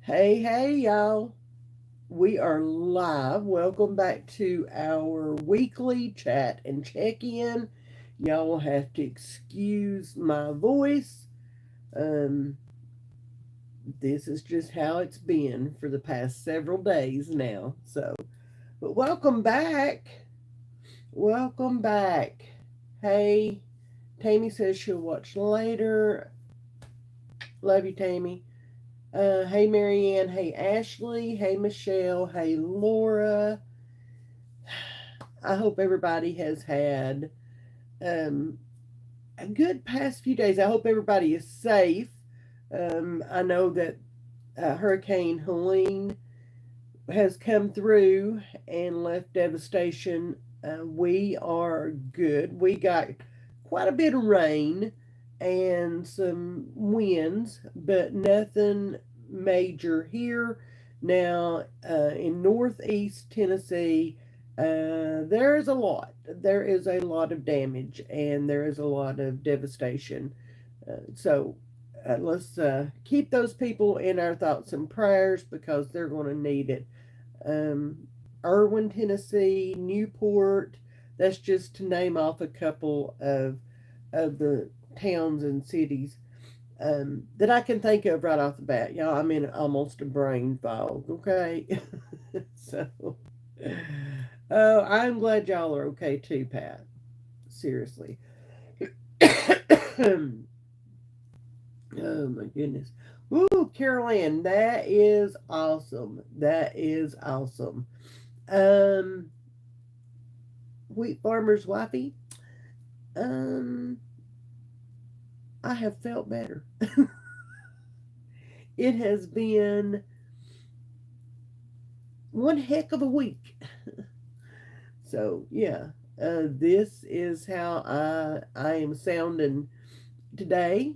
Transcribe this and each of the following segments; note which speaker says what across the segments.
Speaker 1: Hey, hey, y'all. We are live. Welcome back to our weekly chat and check in. Y'all will have to excuse my voice. Um, this is just how it's been for the past several days now. But welcome back. Welcome back. Hey, Tammy says she'll watch later. Love you, Tammy. Hey, Marianne. Hey, Ashley. Hey, Michelle. Hey, Laura. I hope everybody has had um, a good past few days. I hope everybody is safe. I know that Hurricane Helene has come through and left devastation. We are good. We got quite a bit of rain and some winds, but nothing major here. Now, in northeast Tennessee, there is a lot. There is a lot of damage and there is a lot of devastation. So let's keep those people in our thoughts and prayers because they're going to need it. um, Irwin, Tennessee, Newport. That's just to name off a couple of the towns and cities that I can think of right off the bat. Y'all, I'm in almost a brain fog. Okay, so I'm glad y'all are okay too, Pat. Seriously. Oh my goodness. Woo, Carol Ann, that is awesome. That is awesome. Um, Wheat Farmer's Wifey, um, I have felt better. It has been one heck of a week. So yeah, this is how I am sounding today.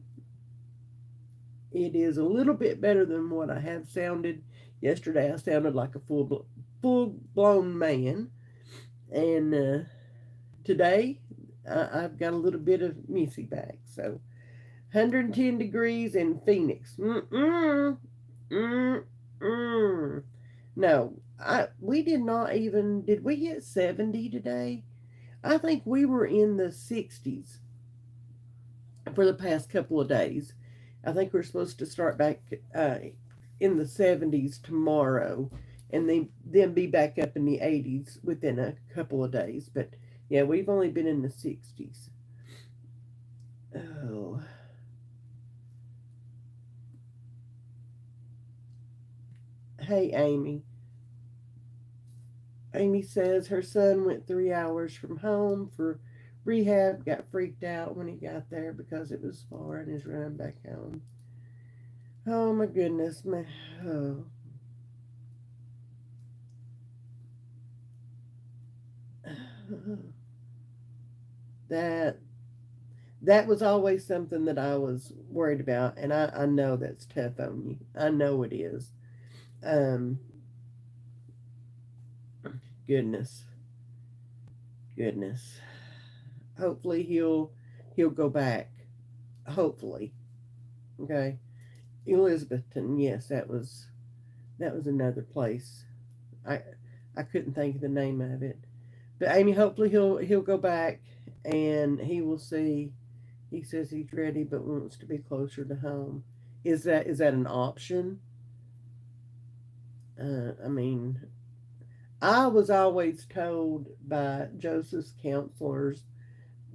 Speaker 1: It is a little bit better than what I have sounded yesterday. I sounded like a full blown man, and today I've got a little bit of Missy back. So 110 degrees in Phoenix. Mm-mm. Mm-mm. No, we did not even, did we hit 70 today? I think we were in the 60s for the past couple of days. I think we're supposed to start back in the 70s tomorrow and then be back up in the 80s within a couple of days. But yeah, we've only been in the 60s. Oh, hey, Amy. Amy says her son went 3 hours from home for rehab, got freaked out when he got there because it was far and is running back home. Oh my goodness, man. Oh. That that was always something that I was worried about, and I know that's tough on you. I know it is. Um, goodness, goodness. Hopefully he'll go back. Hopefully, okay. Elizabethton, yes, that was another place. I I couldn't think of the name of it. But Amy, hopefully he'll go back and he will see. He says he's ready but wants to be closer to home. Is that an option? I mean, I was always told by Joseph's counselors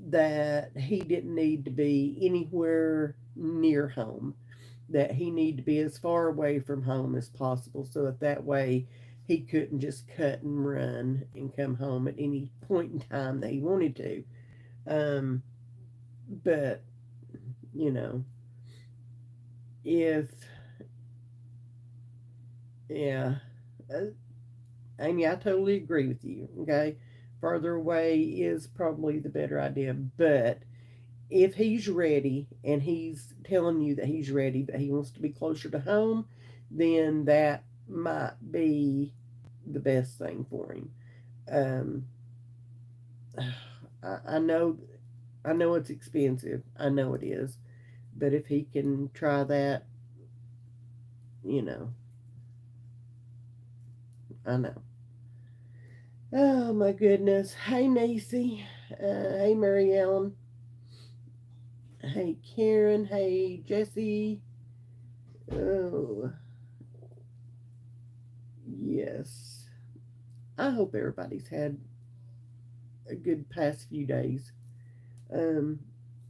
Speaker 1: that he didn't need to be anywhere near home, that he needed to be as far away from home as possible so that way he couldn't just cut and run and come home at any point in time that he wanted to. Um, but, you know, if, yeah, uh, Amy, I totally agree with you, okay? Further away is probably the better idea, but if he's ready and he's telling you that he's ready, but he wants to be closer to home, then that might be the best thing for him. Um, I know, I know it's expensive. I know it is, But if he can try that, you know, I know. Oh my goodness. Hey Nacy. Hey Mary Ellen. Hey Karen. Hey Jesse. Oh yes. I hope everybody's had a good past few days. Um,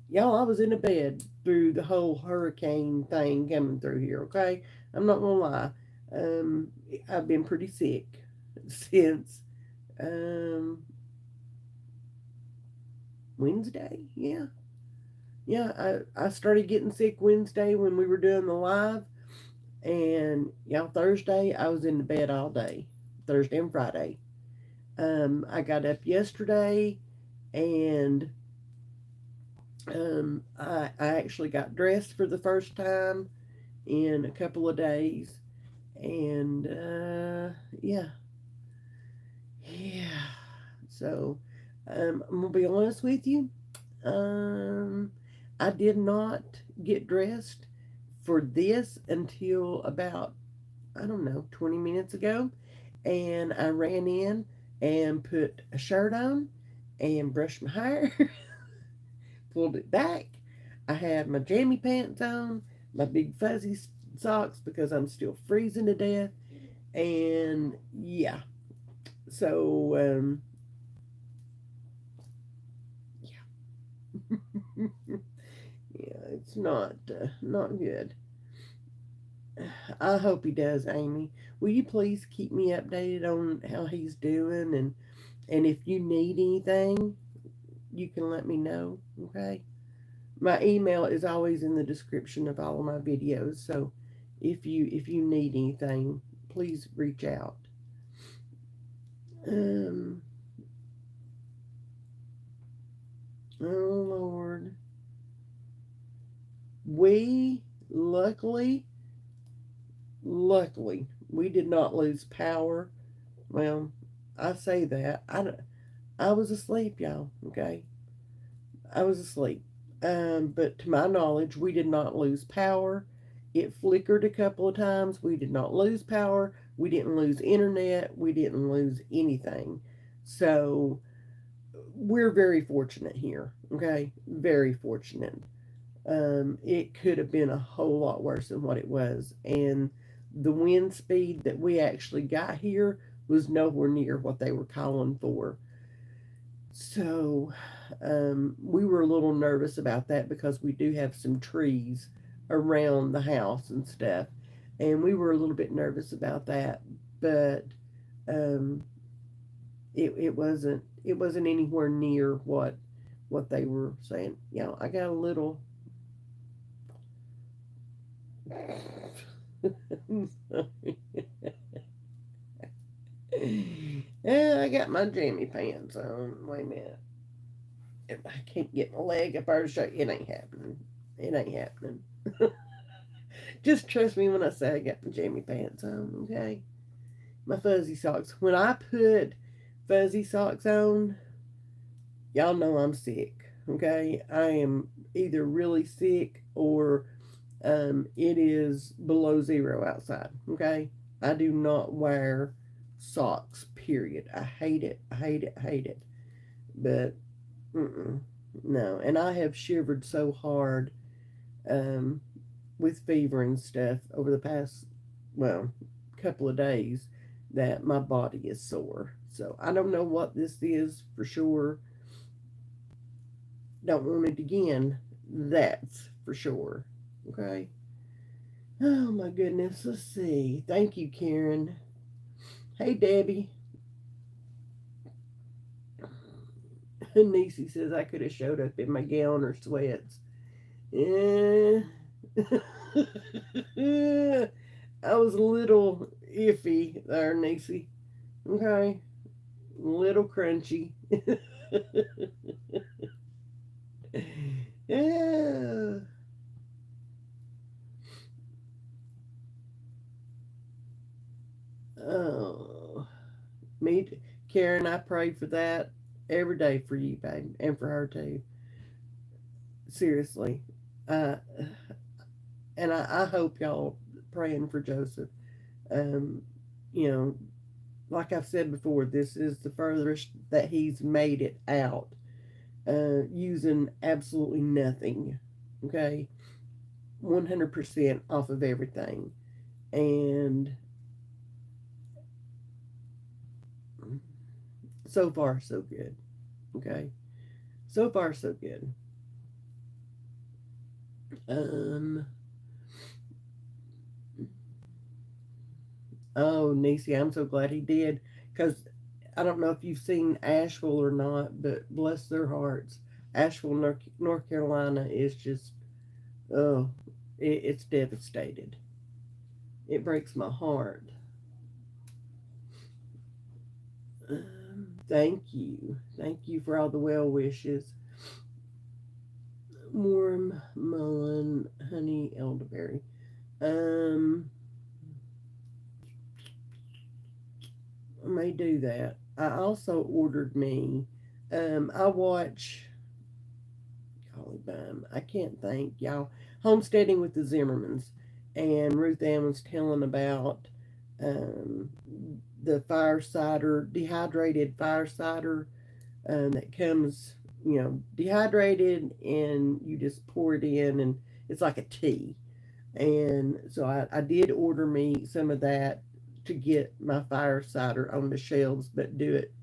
Speaker 1: y'all, I was in a bed through the whole hurricane thing coming through here. Okay, I'm not gonna lie. Um, I've been pretty sick since um, Wednesday. Yeah, yeah. I started getting sick Wednesday when we were doing the live, and y'all Thursday I was in the bed all day. Thursday and Friday. I got up yesterday and I actually got dressed for the first time in a couple of days, and yeah, yeah. So I'm gonna be honest with you. Um, I did not get dressed for this until about, I don't know, 20 minutes ago, and I ran in and put a shirt on and brushed my hair, pulled it back. I had my jammy pants on, my big fuzzy socks because I'm still freezing to death, and yeah. So yeah, yeah, it's not good. I hope he does, Amy. Will you please keep me updated on how he's doing, and if you need anything, you can let me know. Okay. My email is always in the description of all of my videos, so if you need anything, please reach out. Um, oh Lord, we luckily, luckily, we did not lose power. Well, I say that I was asleep, y'all. Okay, I was asleep. But to my knowledge, we did not lose power. It flickered a couple of times. We did not lose power. We didn't lose internet. We didn't lose anything. So we're very fortunate here. Okay, very fortunate. It could have been a whole lot worse than what it was, and the wind speed that we actually got here was nowhere near what they were calling for. So we were a little nervous about that because we do have some trees around the house and stuff, and we were a little bit nervous about that. But um, it wasn't anywhere near what they were saying. I got a little. Yeah, I got my jammy pants on. Wait a minute. If I can't get my leg up our shirt, it ain't happening. It ain't happening. Just trust me when I say I got my jammy pants on, okay? My fuzzy socks. When I put fuzzy socks on, y'all know I'm sick, okay? I am either really sick or it is below zero outside, okay? I do not wear socks, period. I hate it. I hate it. I hate it. But, mm-mm, no. And I have shivered so hard um, with fever and stuff over the past, well, couple of days that my body is sore. So I don't know what this is for sure. Don't want it again. That's for sure. Okay. Oh my goodness. Let's see. Thank you, Karen. Hey, Debbie. Niecy says I could have showed up in my gown or sweats. Yeah. I was a little iffy there, Niecy. Okay. A little crunchy. Yeah. Oh, me, Karen. I pray for that every day for you, babe, and for her too. Seriously. Uh, and I hope y'all praying for Joseph. Um, you know, like I've said before, this is the furthest that he's made it out, using absolutely nothing. Okay, 100% off of everything, and so far so good. Okay, so far so good. Um, oh, Nisi, I'm so glad he did, because I don't know if you've seen Asheville or not, but bless their hearts, Asheville, North Carolina is just, oh, it's devastated. It breaks my heart. Thank you for all the well wishes. Warm mullein, honey, elderberry. Um, I may do that. I also ordered me. I watch. Golly bum, I can't think, y'all. Homesteading with the Zimmermans, and Ruth Ann was telling about um, the fire cider, dehydrated fire cider, that comes, dehydrated, and you just pour it in, and it's like a tea. And so I did order me some of that to get my fire cider on the shelves, but do it.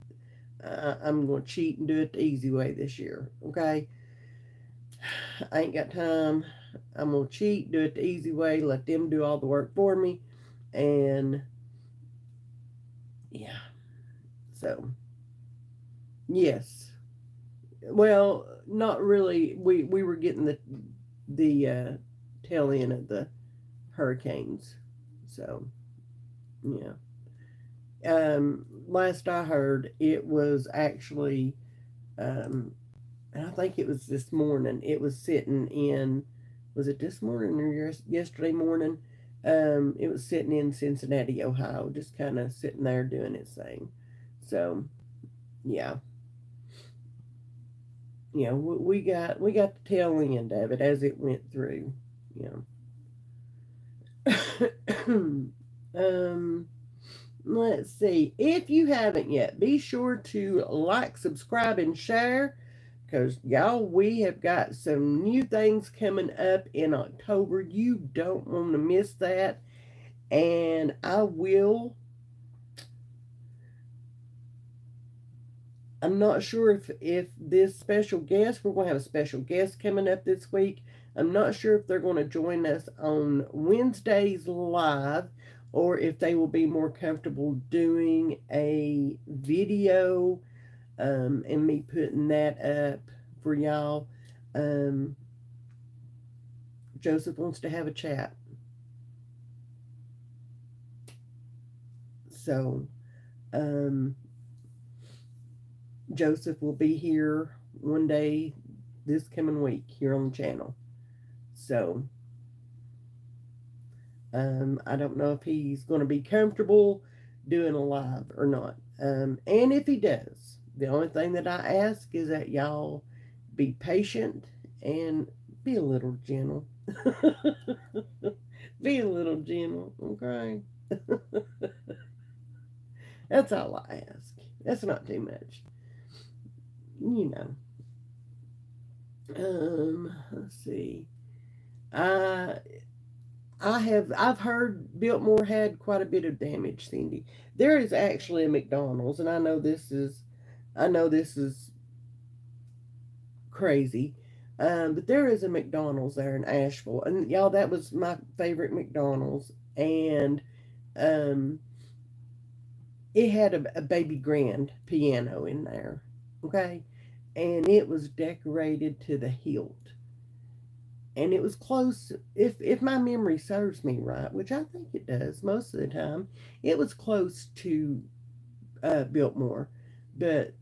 Speaker 1: I'm going to cheat and do it the easy way this year. Okay, I ain't got time. I'm going to cheat, do it the easy way, let them do all the work for me, and yeah. So yes, well, not really. We were getting the tail end of the hurricanes, so yeah. Last I heard, it was actually, um, and I think it was this morning. It was sitting in, was it this morning or yesterday morning? It was sitting in Cincinnati, Ohio, just kind of sitting there doing its thing. So yeah, we got the tail end of it as it went through. um, let's see. If you haven't yet, be sure to like, subscribe, and share, because y'all, we have got some new things coming up in October. You don't want to miss that. And I'm not sure if this special guest, we're going to have a special guest coming up this week. I'm not sure if they're going to join us on Wednesdays live, or if they will be more comfortable doing a video, and me putting that up for y'all. Um, Joseph wants to have a chat. So, um, Joseph will be here one day this coming week here on the channel. So, I don't know if he's going to be comfortable doing a live or not. And if he does, the only thing that I ask is that y'all be patient and be a little gentle. Be a little gentle, okay? That's all I ask. That's not too much, you know. Let's see. I I've heard Biltmore had quite a bit of damage, Cindy. There is actually a McDonald's, and I know this is crazy, but there is a McDonald's there in Asheville, and y'all, that was my favorite McDonald's, and um, it had a baby grand piano in there, okay, and it was decorated to the hilt, and it was close. If my memory serves me right, which I think it does most of the time, it was close to Biltmore, but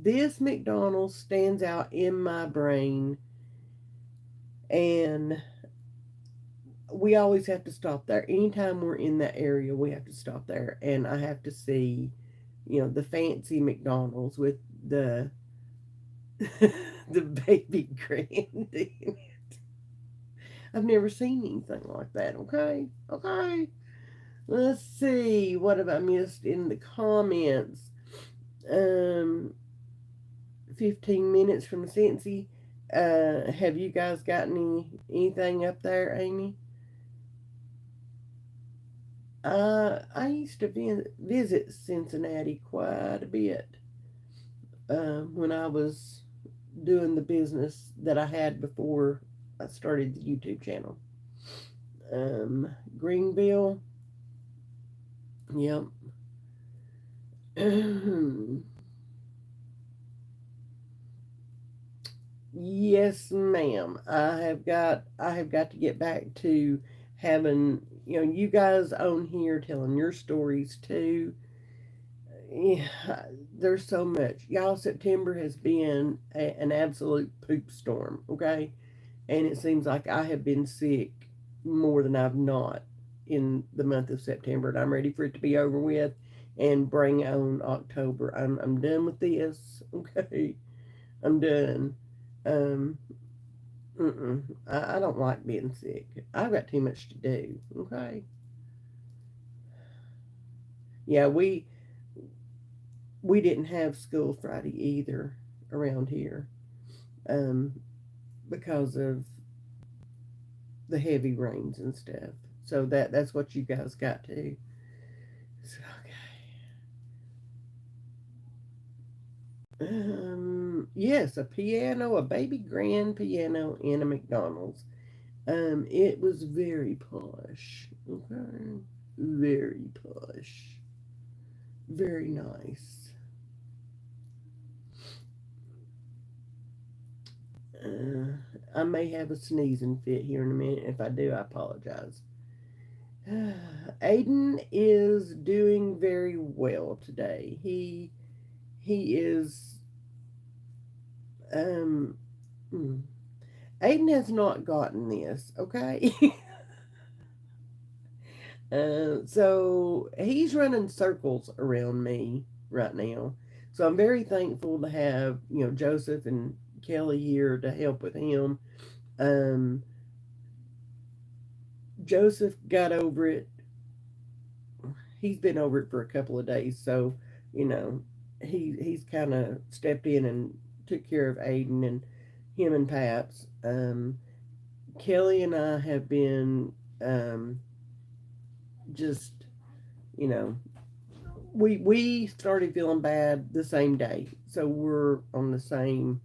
Speaker 1: this McDonald's stands out in my brain, and we always have to stop there. Anytime we're in that area, we have to stop there, and I have to see, the fancy McDonald's with the the baby grand. I've never seen anything like that. Okay, okay. Let's see. What have I missed in the comments? Um, 15 minutes from Cincy. Have you guys got anything up there, Amy? I used to visit Cincinnati quite a bit when I was doing the business that I had before I started the YouTube channel. Greenville, yep. Yes, ma'am. I have got to get back to having you guys on here telling your stories too. Yeah, there's so much. Y'all, September has been an absolute poop storm, okay? And it seems like I have been sick more than I've not in the month of September, and I'm ready for it to be over with and bring on October. I'm done with this, okay? I'm done. Um, I don't like being sick. I've got too much to do, okay? Yeah, we didn't have school Friday either around here, um, because of the heavy rains and stuff. So that's what you guys got to. So, okay. Yes, a piano, a baby grand piano in a McDonald's. It was very posh. Okay, very posh, very nice. Uh, I may have a sneezing fit here in a minute. If I do, I apologize. Aiden is doing very well today. He is um hmm. Aiden has not gotten this, okay? So he's running circles around me right now. So I'm very thankful to have, Joseph and Kelly here to help with him. Um Joseph got over it. He's been over it for a couple of days, so you know he's kind of stepped in and took care of Aiden and him and Paps. Kelly and I have been just you know we started feeling bad the same day, so we're on the same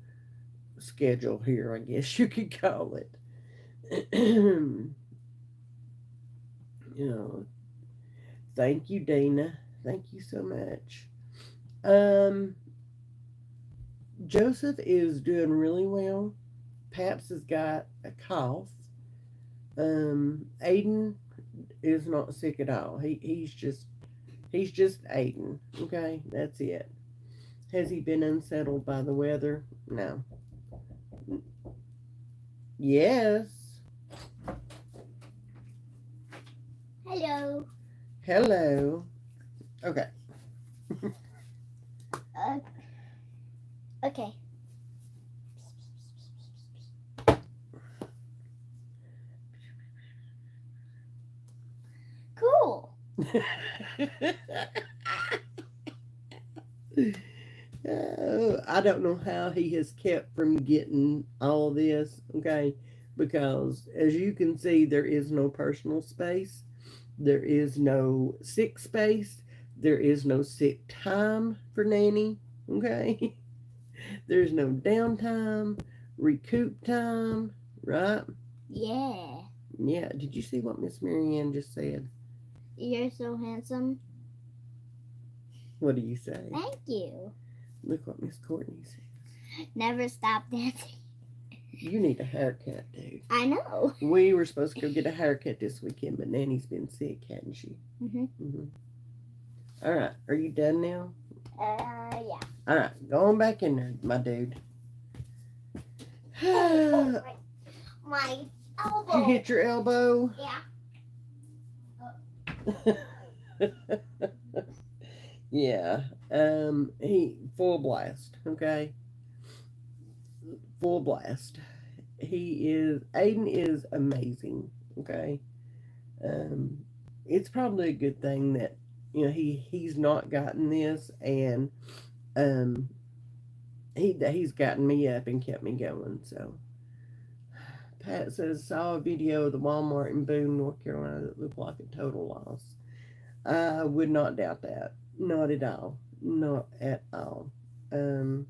Speaker 1: schedule here, I guess you could call it. you know, thank you, Dana. Thank you so much. Um, Joseph is doing really well. Paps has got a cough. Aiden is not sick at all. He's just Aiden. Okay, that's it. Has he been unsettled by the weather? No. Yes.
Speaker 2: Hello.
Speaker 1: Hello. Okay.
Speaker 2: Uh, okay. Cool.
Speaker 1: I don't know how he has kept from getting all this, okay? Because as you can see, there is no personal space, there is no sick space, there is no sick time for Nanny, okay? There's no downtime, recoup time, right?
Speaker 2: Yeah.
Speaker 1: Yeah, did you see what Miss Marianne just said?
Speaker 2: You're so handsome.
Speaker 1: What do you say?
Speaker 2: Thank you.
Speaker 1: Look what Miss Courtney said.
Speaker 2: Never stop dancing.
Speaker 1: You need a haircut, dude.
Speaker 2: I know.
Speaker 1: We were supposed to go get a haircut this weekend, but Nanny's been sick, hadn't she? All right, are you done now?
Speaker 2: Yeah.
Speaker 1: All right, go on back in there, my dude.
Speaker 2: My elbow.
Speaker 1: You hit your elbow?
Speaker 2: Yeah.
Speaker 1: Yeah. He full blast. Okay. Full blast. Aiden is amazing. Okay. Um, it's probably a good thing that he's not gotten this, and um, he's gotten me up and kept me going. So Pat says saw a video of the Walmart in Boone, North Carolina that looked like a total loss. I would not doubt that. Not at all. Not at all. Um,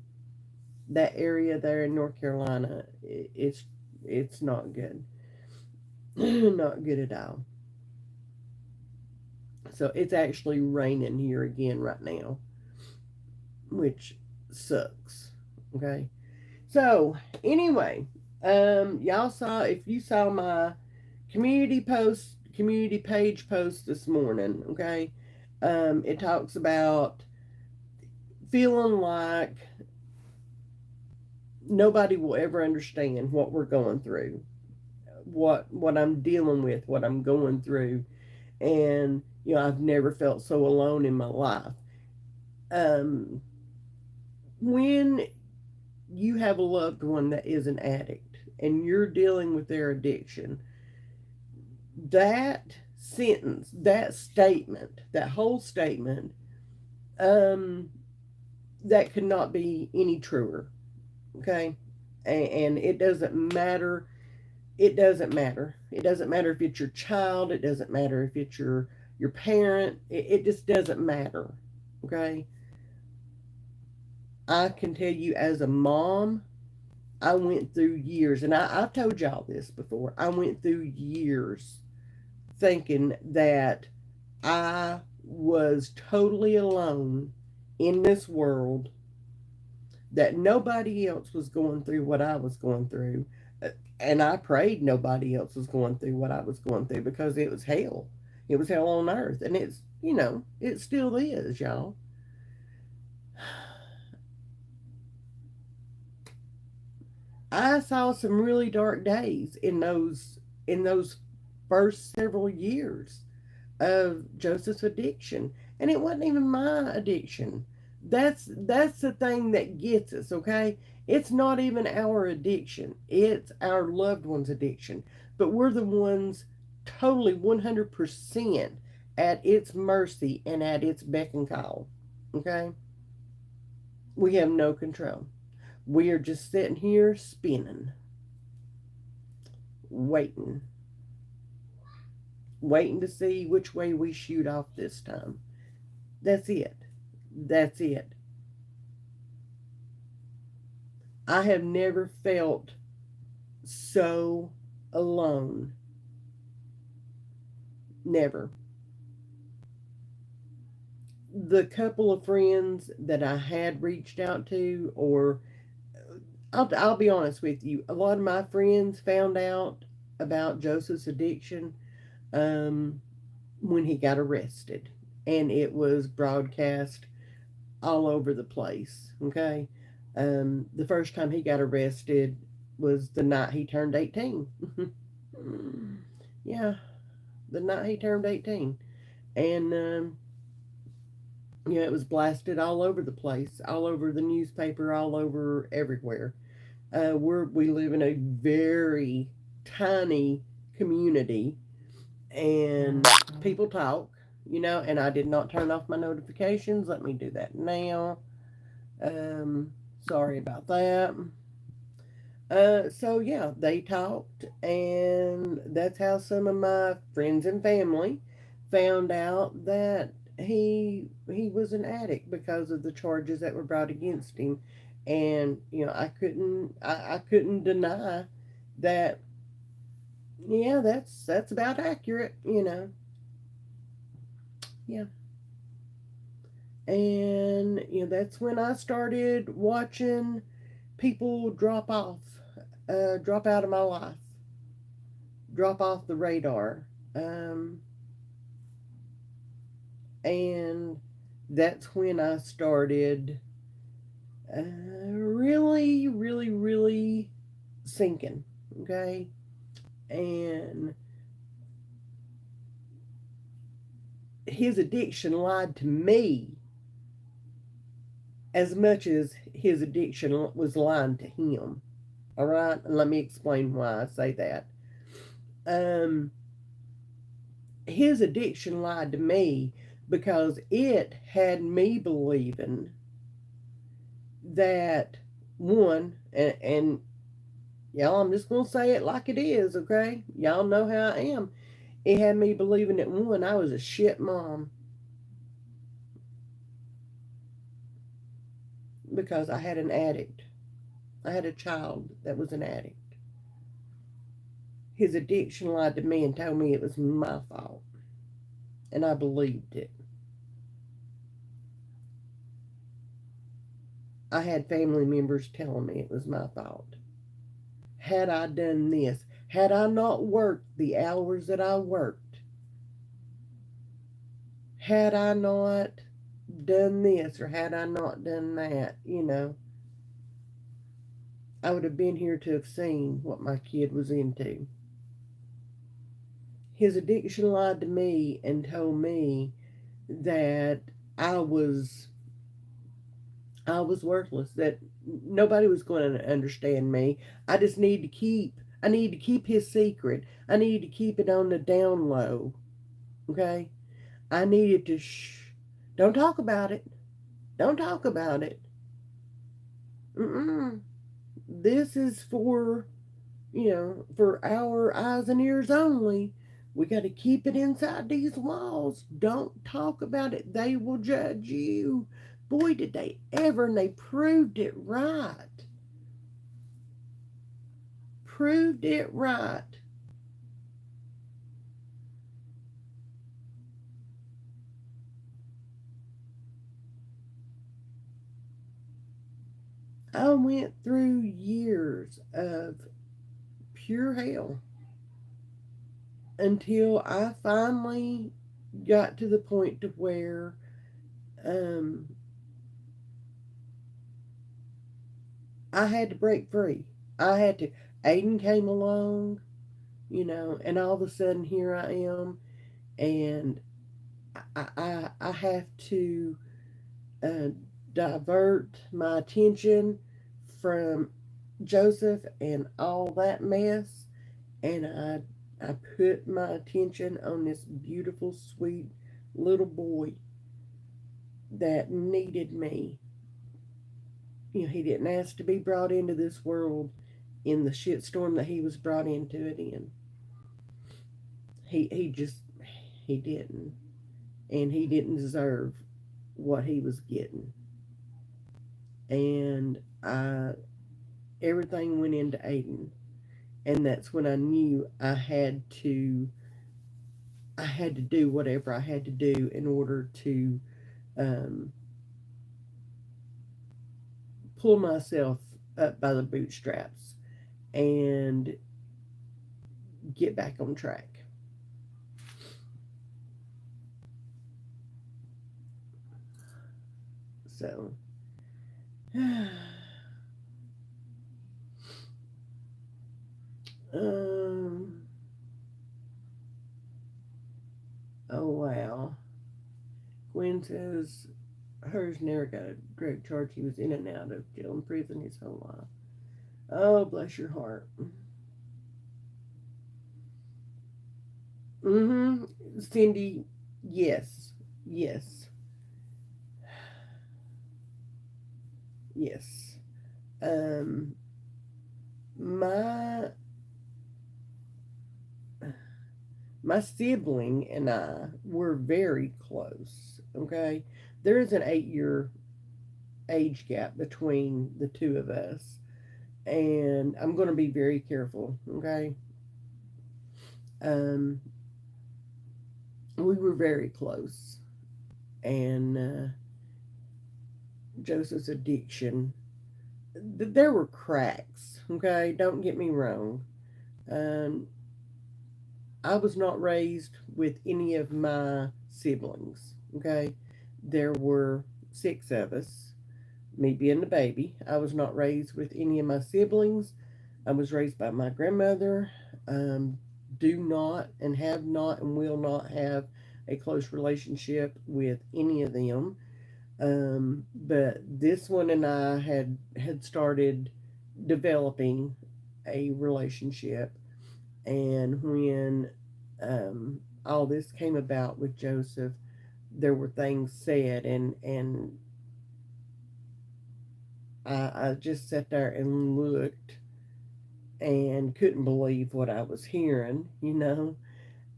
Speaker 1: that area there in North Carolina, it's not good. Not good at all. So it's actually raining here again right now, which sucks. Okay. So anyway, y'all saw if you saw my community page post this morning. Okay. It talks about feeling like nobody will ever understand what we're going through, what I'm dealing with, what I'm going through, and I've never felt so alone in my life. Um, when you have a loved one that is an addict and you're dealing with their addiction, that sentence, that statement, that whole statement, um, that could not be any truer. Okay, and it doesn't matter. It doesn't matter. It doesn't matter if it's your child. It doesn't matter if it's your parent. It just doesn't matter. Okay, I can tell you as a mom, I went through years, and I've told y'all this before. I went through years thinking that I was totally alone in this world, that nobody else was going through what I was going through. And I prayed nobody else was going through what I was going through because it was hell. It was hell on earth. And it still is, y'all. I saw some really dark days in those first several years of Joseph's addiction, and it wasn't even my addiction. That's the thing that gets us, okay? It's not even our addiction. It's our loved one's addiction. But we're the ones totally 100% at its mercy and at its beck and call. Okay? We have no control. We are just sitting here spinning, waiting, waiting to see which way we shoot off this time. That's it. That's it. I have never felt so alone. Never. The couple of friends that I had reached out to, or I'll be honest with you, a lot of my friends found out about Joseph's addiction um, when he got arrested. And it was broadcast all over the place. Okay. The first time he got arrested was the night he turned 18. Yeah, the night he turned 18. And, it was blasted all over the place, all over the newspaper, all over everywhere. We live in a very tiny community, and people talk, and I did not turn off my notifications. Let me do that now. Um, Sorry about that. So yeah, they talked, and that's how some of my friends and family found out that he was an addict because of the charges that were brought against him. And I couldn't deny that. Yeah, that's about accurate. Yeah. And that's when I started watching people drop out of my life, drop off the radar. Um, and that's when I started really, really, really sinking. Okay. And his addiction lied to me as much as his addiction was lying to him. All right, and let me explain why I say that. Um, his addiction lied to me because it had me believing that one, and y'all, I'm just gonna say it like it is, okay? Y'all know how I am. It had me believing that one, I was a shit mom because I had an addict. I had a child that was an addict. His addiction lied to me and told me it was my fault, and I believed it. I had family members telling me it was my fault. Had I done this, had I not worked the hours that I worked, had I not done this or had I not done that, I would have been here to have seen what my kid was into. His addiction lied to me and told me that I was I was worthless, that nobody was going to understand me. I need to keep his secret. I need to keep it on the down low. Okay? I needed to don't talk about it. Don't talk about it. Mm-mm. This is for our eyes and ears only. We got to keep it inside these walls. Don't talk about it. They will judge you. Boy, did they ever, and they proved it right. Proved it right. I went through years of pure hell until I finally got to the point to where um, I had to break free. I had to. Aiden came along, and all of a sudden here I am, and I have to uh, divert my attention from Joseph and all that mess, and I put my attention on this beautiful, sweet little boy that needed me. He didn't ask to be brought into this world in the shitstorm that he was brought into it in. He just he didn't, and he didn't deserve what he was getting. And everything went into Aiden, and that's when I knew I had to do whatever I had to do in order to um, pull myself up by the bootstraps and get back on track. So, um, oh wow. Gwen says hers never got a drug charge. He was in and out of jail and prison his whole life. Oh, bless your heart. Mm-hmm. Cindy, yes. Yes. Yes. Um, my my sibling and I were very close. Okay, there is an 8-year age gap between the two of us, and I'm going to be very careful. Okay, um, we were very close, and Joseph's addiction. There were cracks. Okay, don't get me wrong. Um, I was not raised with any of my siblings. Okay, there were 6 of us, me being the baby. I was not raised with any of my siblings. I was raised by my grandmother. Do not and have not and will not have a close relationship with any of them. But this one and I had started developing a relationship. And when all this came about with Joseph, there were things said, and I just sat there and looked and couldn't believe what I was hearing.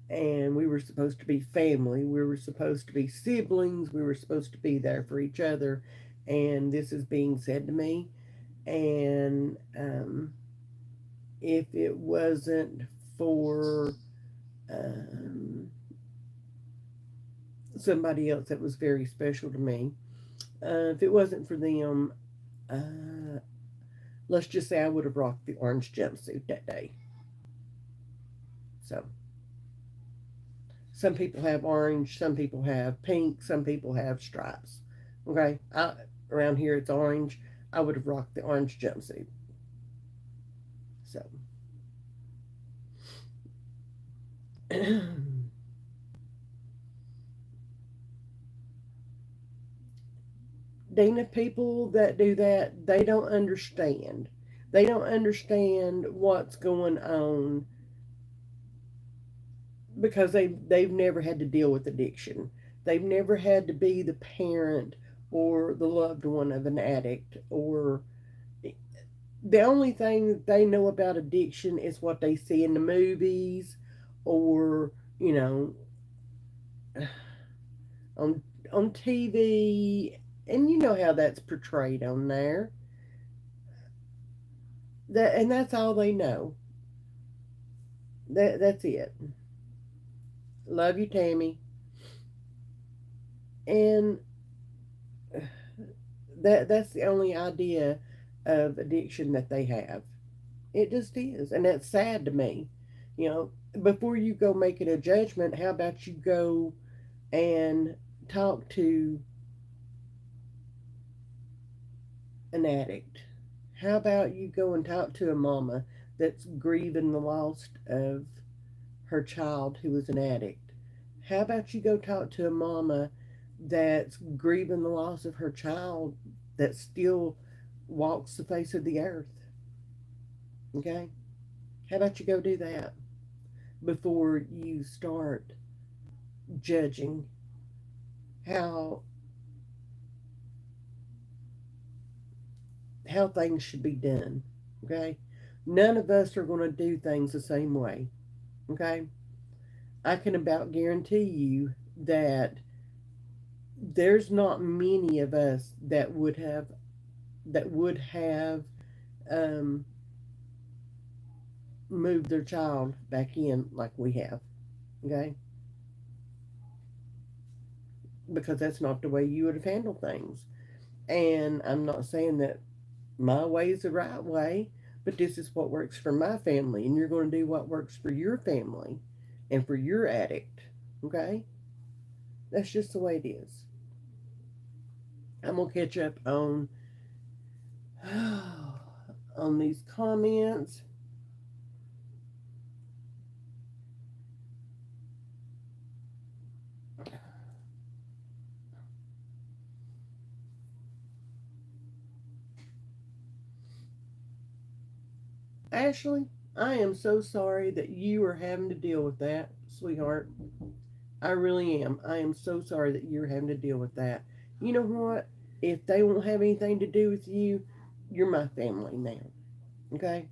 Speaker 1: And we were supposed to be family, we were supposed to be siblings, we were supposed to be there for each other, and this is being said to me. And if it wasn't for um, somebody else that was very special to me, if it wasn't for them, uh, let's just say I would have rocked the orange jumpsuit that day. So some people have orange, some people have pink, some people have stripes. Okay, around here it's orange. I would have rocked the orange jumpsuit. So Dana, people that do that, they don't understand. They don't understand what's going on because they've never had to deal with addiction. They've never had to be the parent or the loved one of an addict, or the only thing that they know about addiction is what they see in the movies, or on TV, and you know how that's portrayed on there. That's all they know. That's it. Love you, Tammy. And that's the only idea of addiction that they have. It just is, and that's sad to me. Before you go making a judgment, how about you go and talk to an addict? How about you go and talk to a mama that's grieving the loss of her child who is an addict? How about you go talk to a mama that's grieving the loss of her child that still walks the face of the earth? Okay? How about you go do that before you start judging how how things should be done? Okay? None of us are going to do things the same way. Okay? I can about guarantee you that there's not many of us that would have um, moved their child back in like we have. Okay, because that's not the way you would have handled things. And I'm not saying that my way is the right way, but this is what works for my family, and you're going to do what works for your family and for your addict. Okay, that's just the way it is. I'm gonna catch up on these comments. Ashley, I am so sorry that you are having to deal with that, sweetheart. I really am. I am so sorry that you're having to deal with that. You know what? If they won't have anything to do with you, you're my family now. Okay?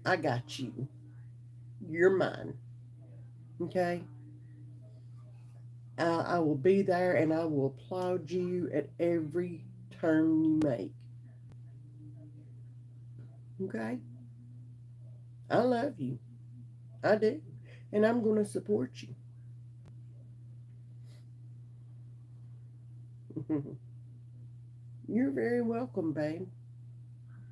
Speaker 1: I got you. You're mine. Okay? I will be there and I will applaud you at every turn you make. Okay? I love you. I do. And I'm going to support you. You're very welcome, babe.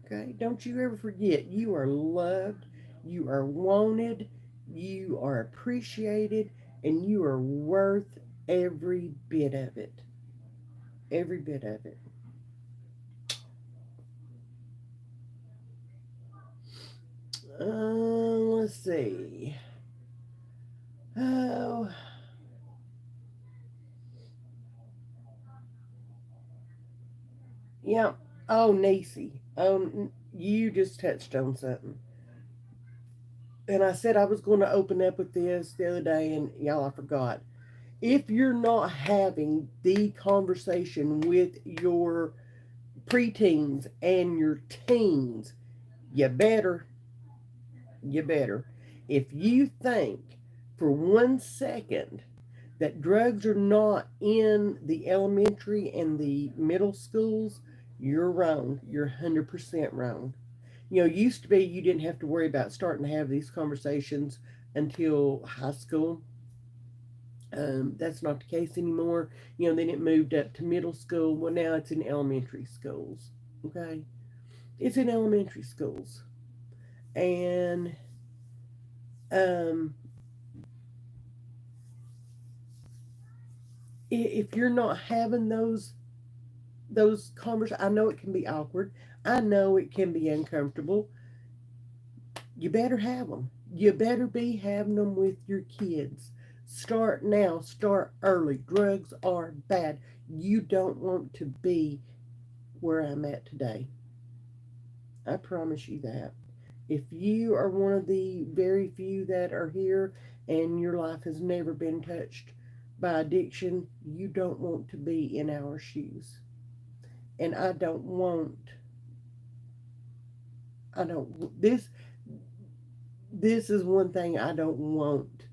Speaker 1: Okay? Don't you ever forget you are loved, you are wanted, you are appreciated, and you are worth every bit of it. Every bit of it. Let's see. Oh, yeah. Oh, Nisi. You just touched on something. And I said I was going to open up with this the other day, and y'all, I forgot. If you're not having the conversation with your preteens and your teens, you better, you better. If you think for 1 second that drugs are not in the elementary and the middle schools, you're wrong. You're 100% wrong. Used to be you didn't have to worry about starting to have these conversations until high school. That's not the case anymore. Then it moved up to middle school. Well, now it's in elementary schools. Okay, it's in elementary schools, and um, if you're not having those conversations, I know it can be awkward. I know it can be uncomfortable. You better have them. You better be having them with your kids. Start now, start early. Drugs are bad. You don't want to be where I'm at today. I promise you that. If you are one of the very few that are here and your life has never been touched by addiction, you don't want to be in our shoes. And I don't, this is one thing I don't want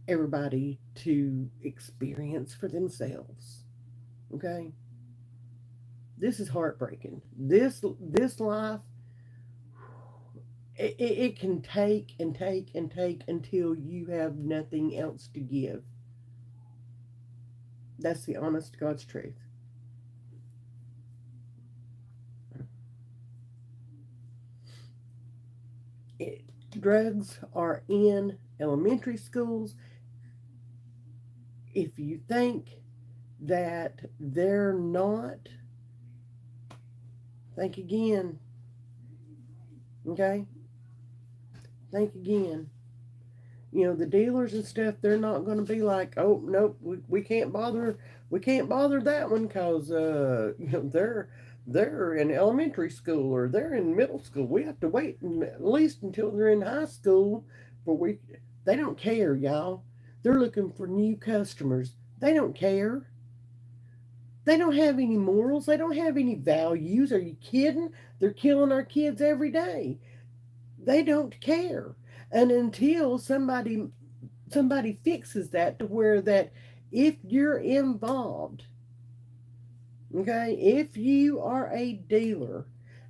Speaker 1: everybody to experience for themselves. Okay? This is heartbreaking. This life, it can take and take and take until you have nothing else to give. That's the honest God's truth. It, drugs are in elementary schools. If you think that they're not, think again. Okay? Think again. The dealers and stuff, they're not going to be like, oh nope, we can't bother that one because they're in elementary school or they're in middle school. We have to wait at least until they're in high school for we. They don't care, y'all. They're looking for new customers. They don't care. They don't have any morals. They don't have any values. Are you kidding? They're killing our kids every day. They don't care. And until somebody fixes that to where that if you're involved, okay, if you are a dealer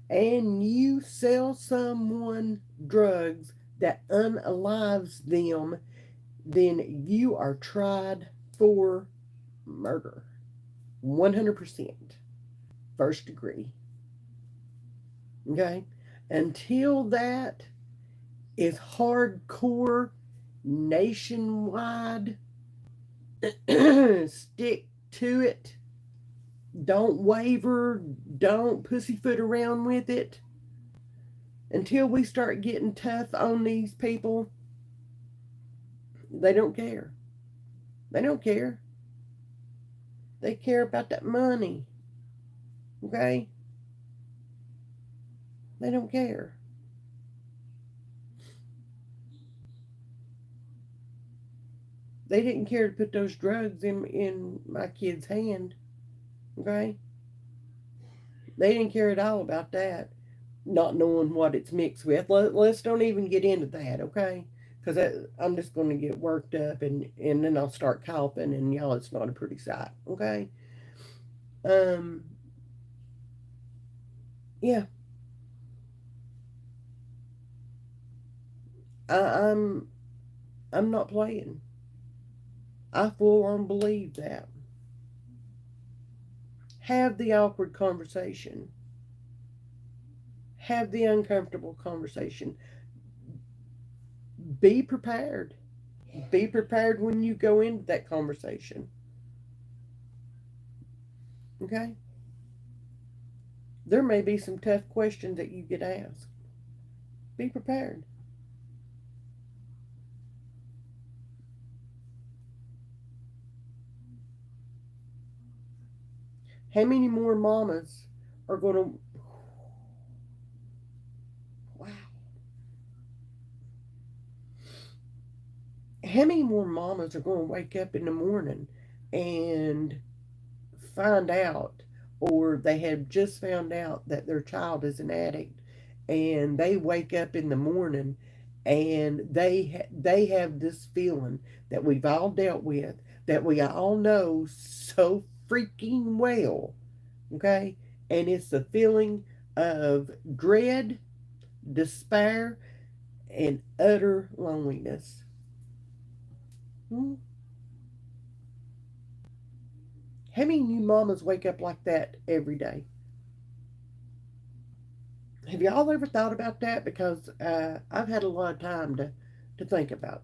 Speaker 1: and you sell someone drugs that unalives them, then you are tried for murder. 100%. First degree. Okay? Until that is hardcore, nationwide, stick to it. Don't waver. Don't pussyfoot around with it. Until we start getting tough on these people, they don't care. They don't care. They care about that money. Okay? They don't care. They didn't care to put those drugs in my kid's hand. Okay? They didn't care at all about that. Not knowing what it's mixed with. Let's don't even get into that, okay? Because I'm just going to get worked up and then I'll start coughing and y'all, it's not a pretty sight, okay? Um, yeah, I, I'm I'm not playing. I full on believe that. Have the awkward conversation. Have the uncomfortable conversation. Be prepared. Be prepared when you go into that conversation. Okay? There may be some tough questions that you get asked. Be prepared. How many more mamas are going to. Wow. How many more mamas are going to wake up in the morning and find out, or they have just found out that their child is an addict, and they wake up in the morning and they have this feeling that we've all dealt with, that we all know so freaking well, okay? And it's the feeling of dread, despair, and utter loneliness. Hmm? How many new mamas wake up like that every day? Have y'all ever thought about that? Because I've had a lot of time to think about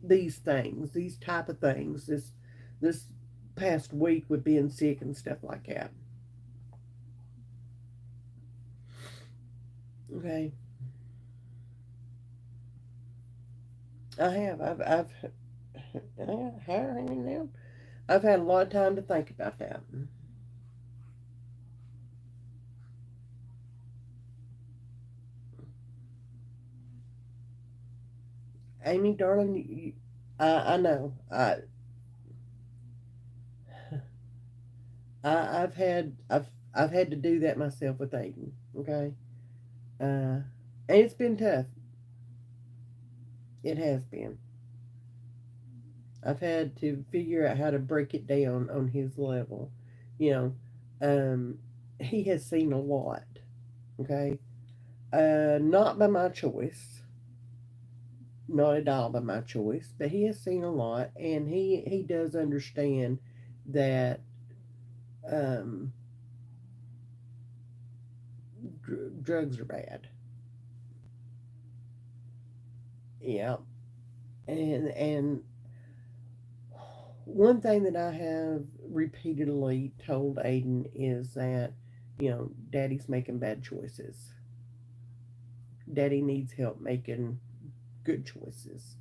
Speaker 1: these things, these type of things. This past week with being sick and stuff like that. Okay, I have. I've had a lot of time to think about that. Amy, darling, I know. I've had to do that myself with Aiden. Okay, and it's been tough. It has been. I've had to figure out how to break it down on his level. You know, he has seen a lot. Okay, not by my choice, not at all by my choice, but he has seen a lot, and he does understand that um, drugs are bad. Yeah, and one thing that I have repeatedly told Aiden is that, Daddy's making bad choices. Daddy needs help making good choices.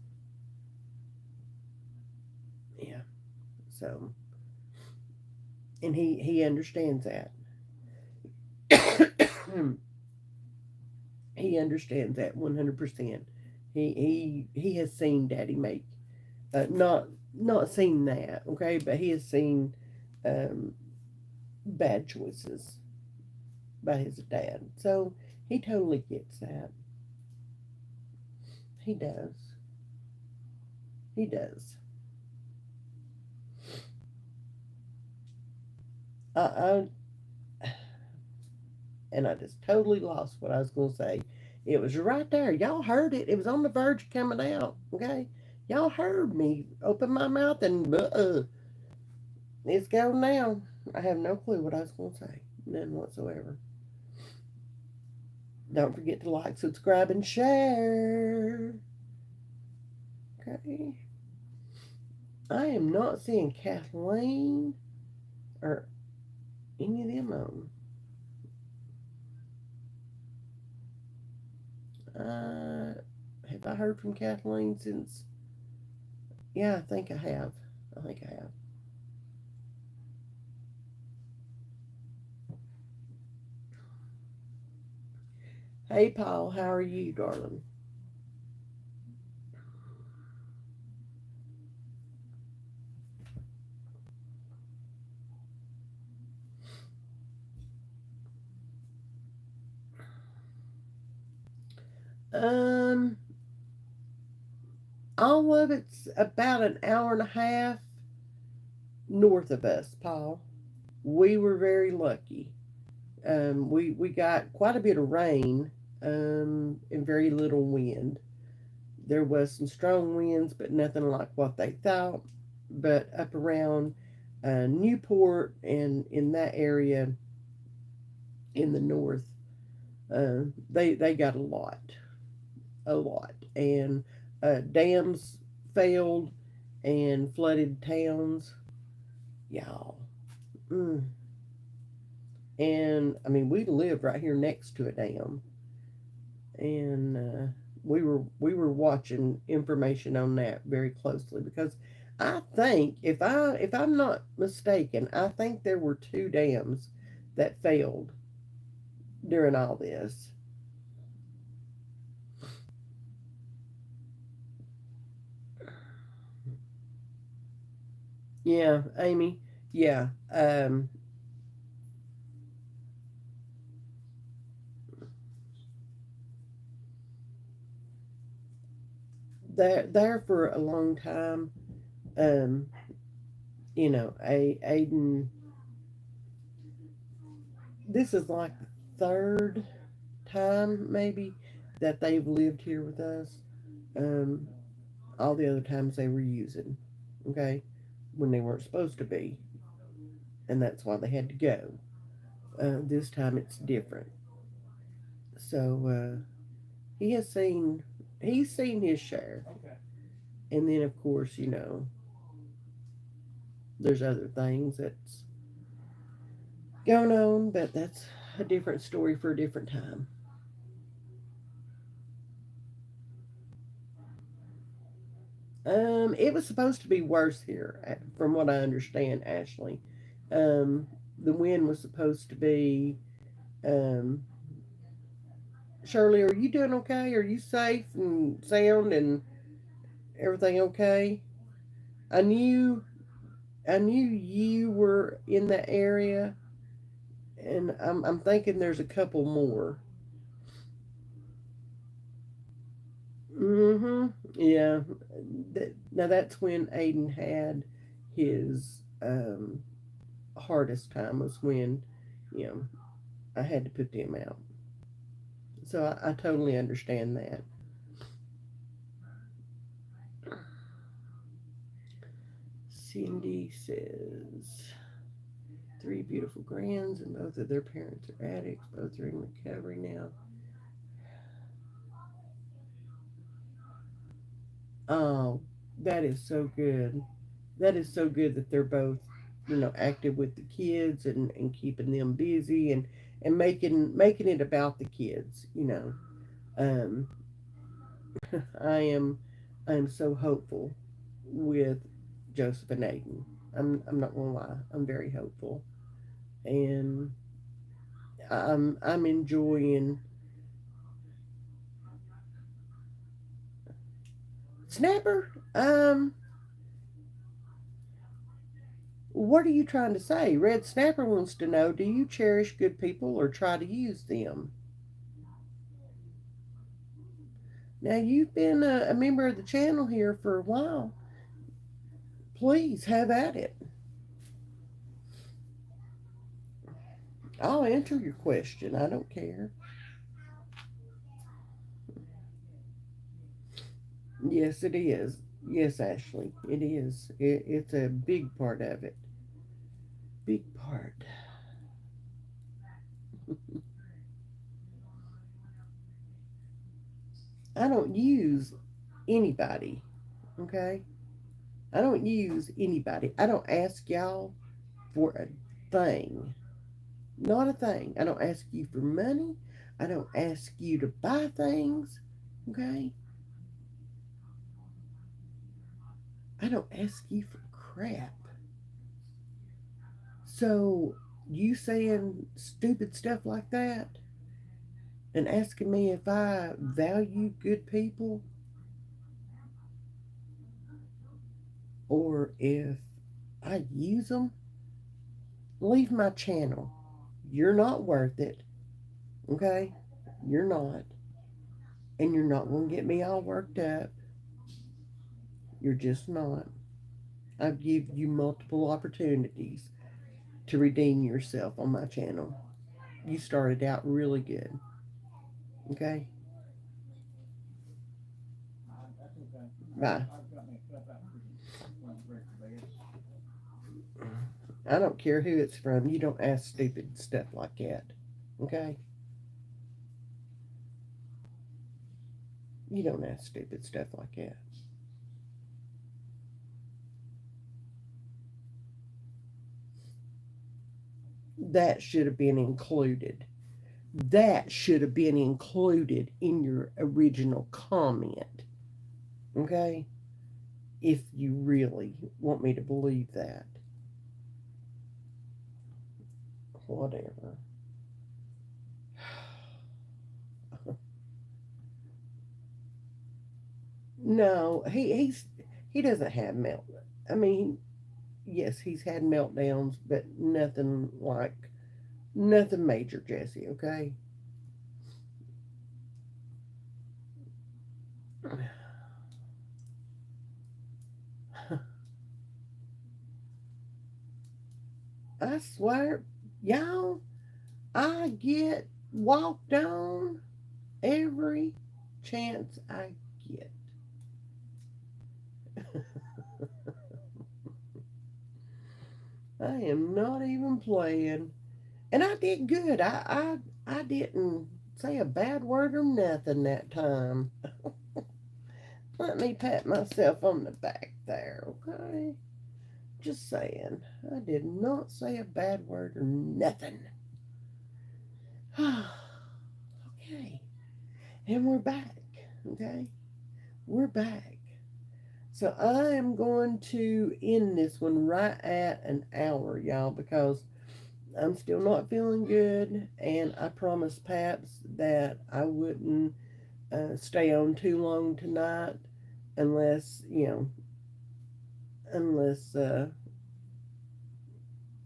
Speaker 1: Yeah. So, and he understands that. He understands that 100%. He has seen Daddy make not seen that, okay, but he has seen um, bad choices by his dad. So he totally gets that. He does. He does. I and I just totally lost what I was going to say. It was right there. Y'all heard it. It was on the verge of coming out. Okay, y'all heard me open my mouth and it's gone now. I have no clue what I was going to say. None whatsoever. Don't forget to like, subscribe, and share. Okay. I am not seeing Kathleen or any of them on. Have I heard from Kathleen since? Yeah, I think I have. I think I have. Hey, Paul, how are you, darling? Um, all of it's about an hour and a half north of us, Paul. We were very lucky. We got quite a bit of rain, and very little wind. There was some strong winds, but nothing like what they thought. But up around Newport and in that area in the north, they got a lot, and dams failed and flooded towns, y'all. Mm. And I mean, we live right here next to a dam, and we were watching information on that very closely because I think if I'm not mistaken, I think there were two dams that failed during all this. Yeah, Amy. Yeah. There for a long time. Um, Aiden. This is like the third time maybe that they've lived here with us. Um, all the other times they were using, okay, when they weren't supposed to be, and that's why they had to go. This time it's different. So he's seen his share, and then of course there's other things that's going on, but that's a different story for a different time. It was supposed to be worse here, from what I understand, Ashley. Um, the wind was supposed to be. Um, Shirley, are you doing okay? Are you safe and sound and everything okay? I knew, I knew you were in the area, and I'm thinking there's a couple more. Mm-hmm. Yeah. Now that's when Aiden had his hardest time was when, you know, I had to put them out. So I totally understand that. Cindy says three beautiful grands and both of their parents are addicts. Both are in recovery now. Oh, that is so good. That is so good that they're both, active with the kids and keeping them busy and making it about the kids. Um, I am I am so hopeful with Joseph and Aiden. I'm not gonna lie. I'm very hopeful, and I'm enjoying Snapper. What are you trying to say? Red Snapper wants to know: do you cherish good people or try to use them? Now you've been a member of the channel here for a while. Please have at it. I'll answer your question. I don't care. Yes, it is. Yes, Ashley, it is. It's a big part of it. Big part. I don't use anybody, okay? I don't use anybody. I don't ask y'all for a thing. Not a thing. I don't ask you for money. I don't ask you to buy things, okay? I don't ask you for crap. So, you saying stupid stuff like that and asking me if I value good people or if I use them, leave my channel. You're not worth it, okay? You're not. And you're not going to get me all worked up. You're just not. I've given you multiple opportunities to redeem yourself on my channel. You started out really good, okay? Bye. I don't care who it's from. You don't ask stupid stuff like that, okay? You don't ask stupid stuff like that. That should have been included. That should have been included in your original comment, okay? If you really want me to believe that. Whatever. No, he doesn't have milk. I mean, yes, he's had meltdowns, but nothing major, Jesse. Okay. I swear, y'all, I get walked on every chance I get. I am not even playing. And I did good. I didn't say a bad word or nothing that time. Let me pat myself on the back there, okay? Just saying. I did not say a bad word or nothing. Okay. And we're back, okay? We're back. So I am going to end this one right at an hour, y'all, because I'm still not feeling good, and I promised Paps that I wouldn't stay on too long tonight unless, unless there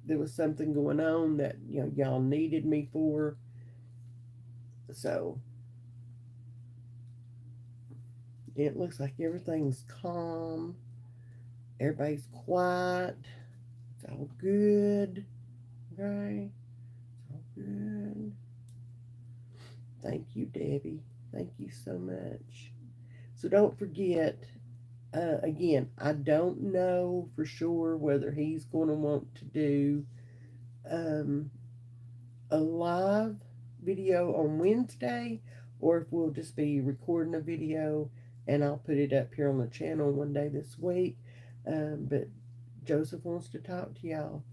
Speaker 1: was something going on that, y'all needed me for. So it looks like everything's calm, everybody's quiet, it's all good, okay? It's all good. Thank you, Debbie. Thank you so much. So don't forget, again, I don't know for sure whether he's going to want to do um, a live video on Wednesday or if we'll just be recording a video and I'll put it up here on the channel one day this week. But Joseph wants to talk to y'all,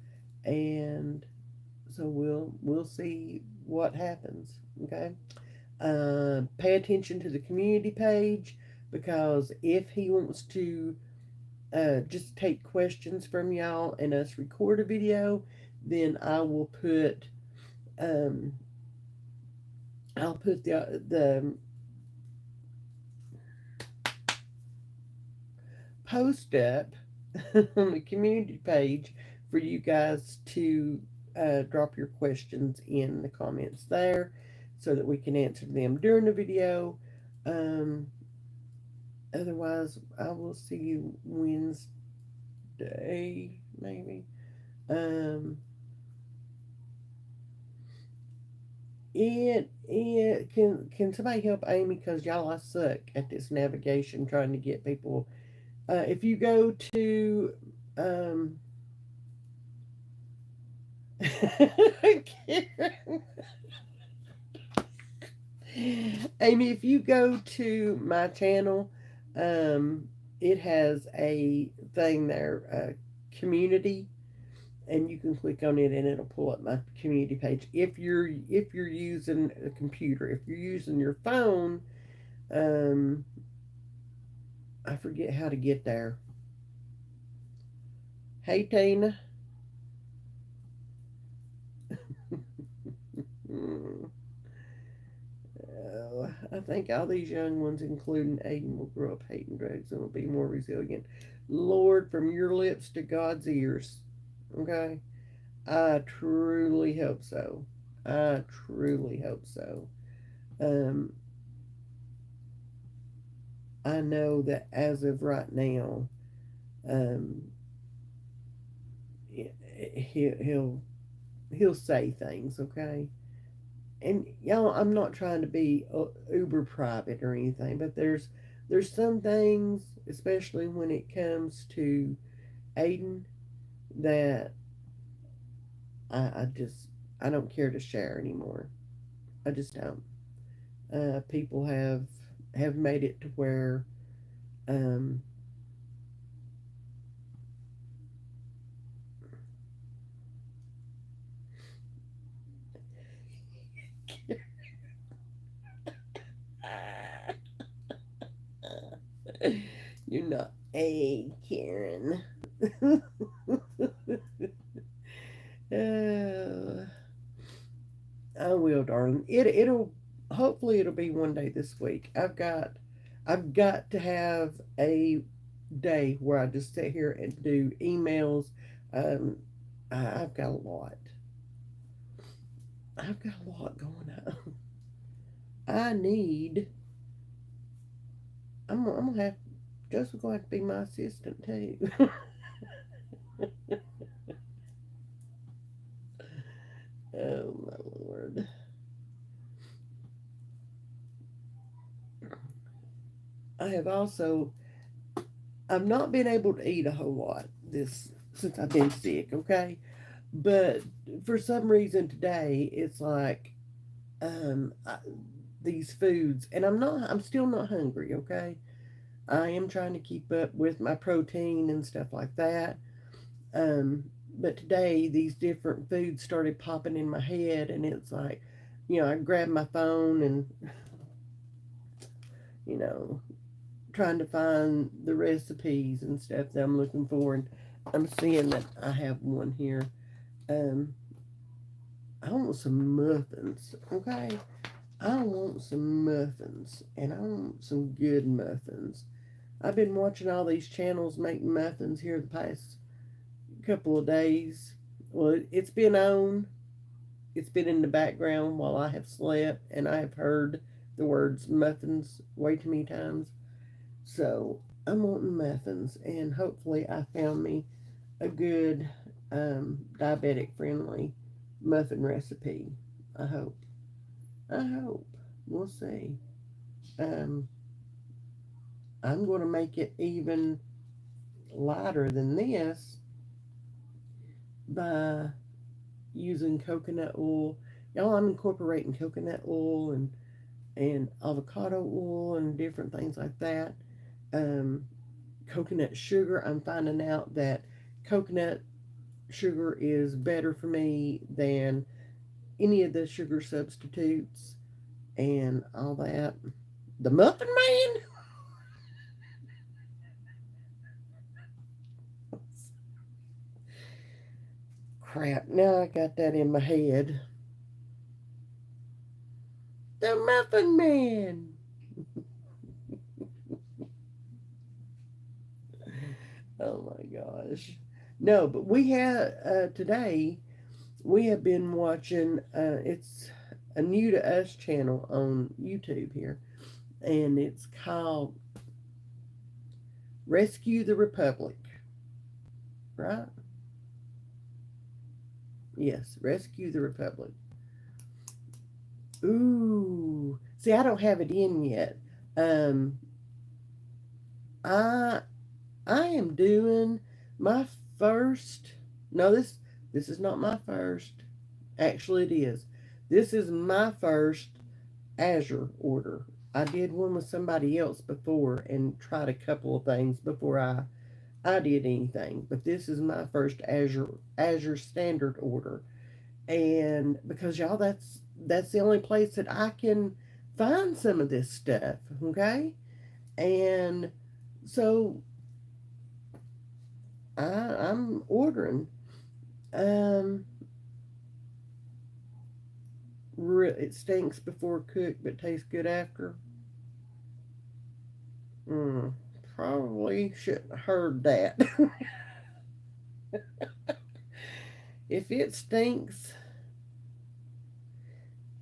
Speaker 1: and so we'll see what happens. Okay. Pay attention to the community page because if he wants to just take questions from y'all and us record a video, then um, I'll put the post up on the community page for you guys to drop your questions in the comments there so that we can answer them during the video. Um, Otherwise, I will see you Wednesday, maybe. Um, it can somebody help Amy because y'all I suck at this navigation trying to get people. If you go to um, Amy, if you go to my channel, it has a thing there, community, and you can click on it and it'll pull up my community page. If you're using a computer, if you're using your phone, um, I forget how to get there. Hey Tina. Hmm. I think all these young ones, including Aiden, will grow up hating drugs and will be more resilient. Lord, from your lips to God's ears. Okay? I truly hope so. I truly hope so. Um, I know that as of right now, um, he'll he'll say things, okay? And y'all, I'm not trying to be uber private or anything, but there's some things, especially when it comes to Aiden, that I just I don't care to share anymore. I just don't. People have made it to where um, you're not a Karen. uh, I will, darling. It'll hopefully it'll be one day this week. I've got to have a day where I just sit here and do emails. Um, I've got a lot. I've got a lot going on. I need. I'm gonna have Joseph going to have to be my assistant too. Oh my lord! I have also. I've not been able to eat a whole lot this since I've been sick. Okay, but for some reason today it's like um I, these foods, and I'm still not hungry. Okay, I am trying to keep up with my protein and stuff like that. Um, but today these different foods started popping in my head, and it's like, I grabbed my phone and you know trying to find the recipes and stuff that I'm looking for, and I'm seeing that I have one here. Um, I want some muffins. Okay, I want some muffins, and I want some good muffins. I've been watching all these channels make muffins here the past couple of days. Well, it's been on. It's been in the background while I have slept, and I have heard the words muffins way too many times. So I'm wanting muffins, and hopefully I found me a good diabetic friendly muffin recipe. I hope. I hope. We'll see. Um, I'm going to make it even lighter than this by using coconut oil. Y'all, I'm incorporating coconut oil and avocado oil and different things like that. Um, Coconut sugar, I'm finding out that coconut sugar is better for me than any of the sugar substitutes and all that. The Muffin Man? Crap, now I got that in my head. The Muffin Man! Oh my gosh. No, but we had today, we have been watching, it's a new to us channel on YouTube here, and it's called Rescue the Republic, right? Yes, Rescue the Republic. Ooh, see, I don't have it in yet. Um, I I am doing my first. No, this is not my first. Actually, it is. This is my first Azure order. I did one with somebody else before and tried a couple of things before I did anything. But this is my first Azure standard order, and because y'all, that's the only place that I can find some of this stuff. Okay, and so I'm ordering. Um, it stinks before cooked, but tastes good after. Mm, Probably shouldn't have heard that. If it stinks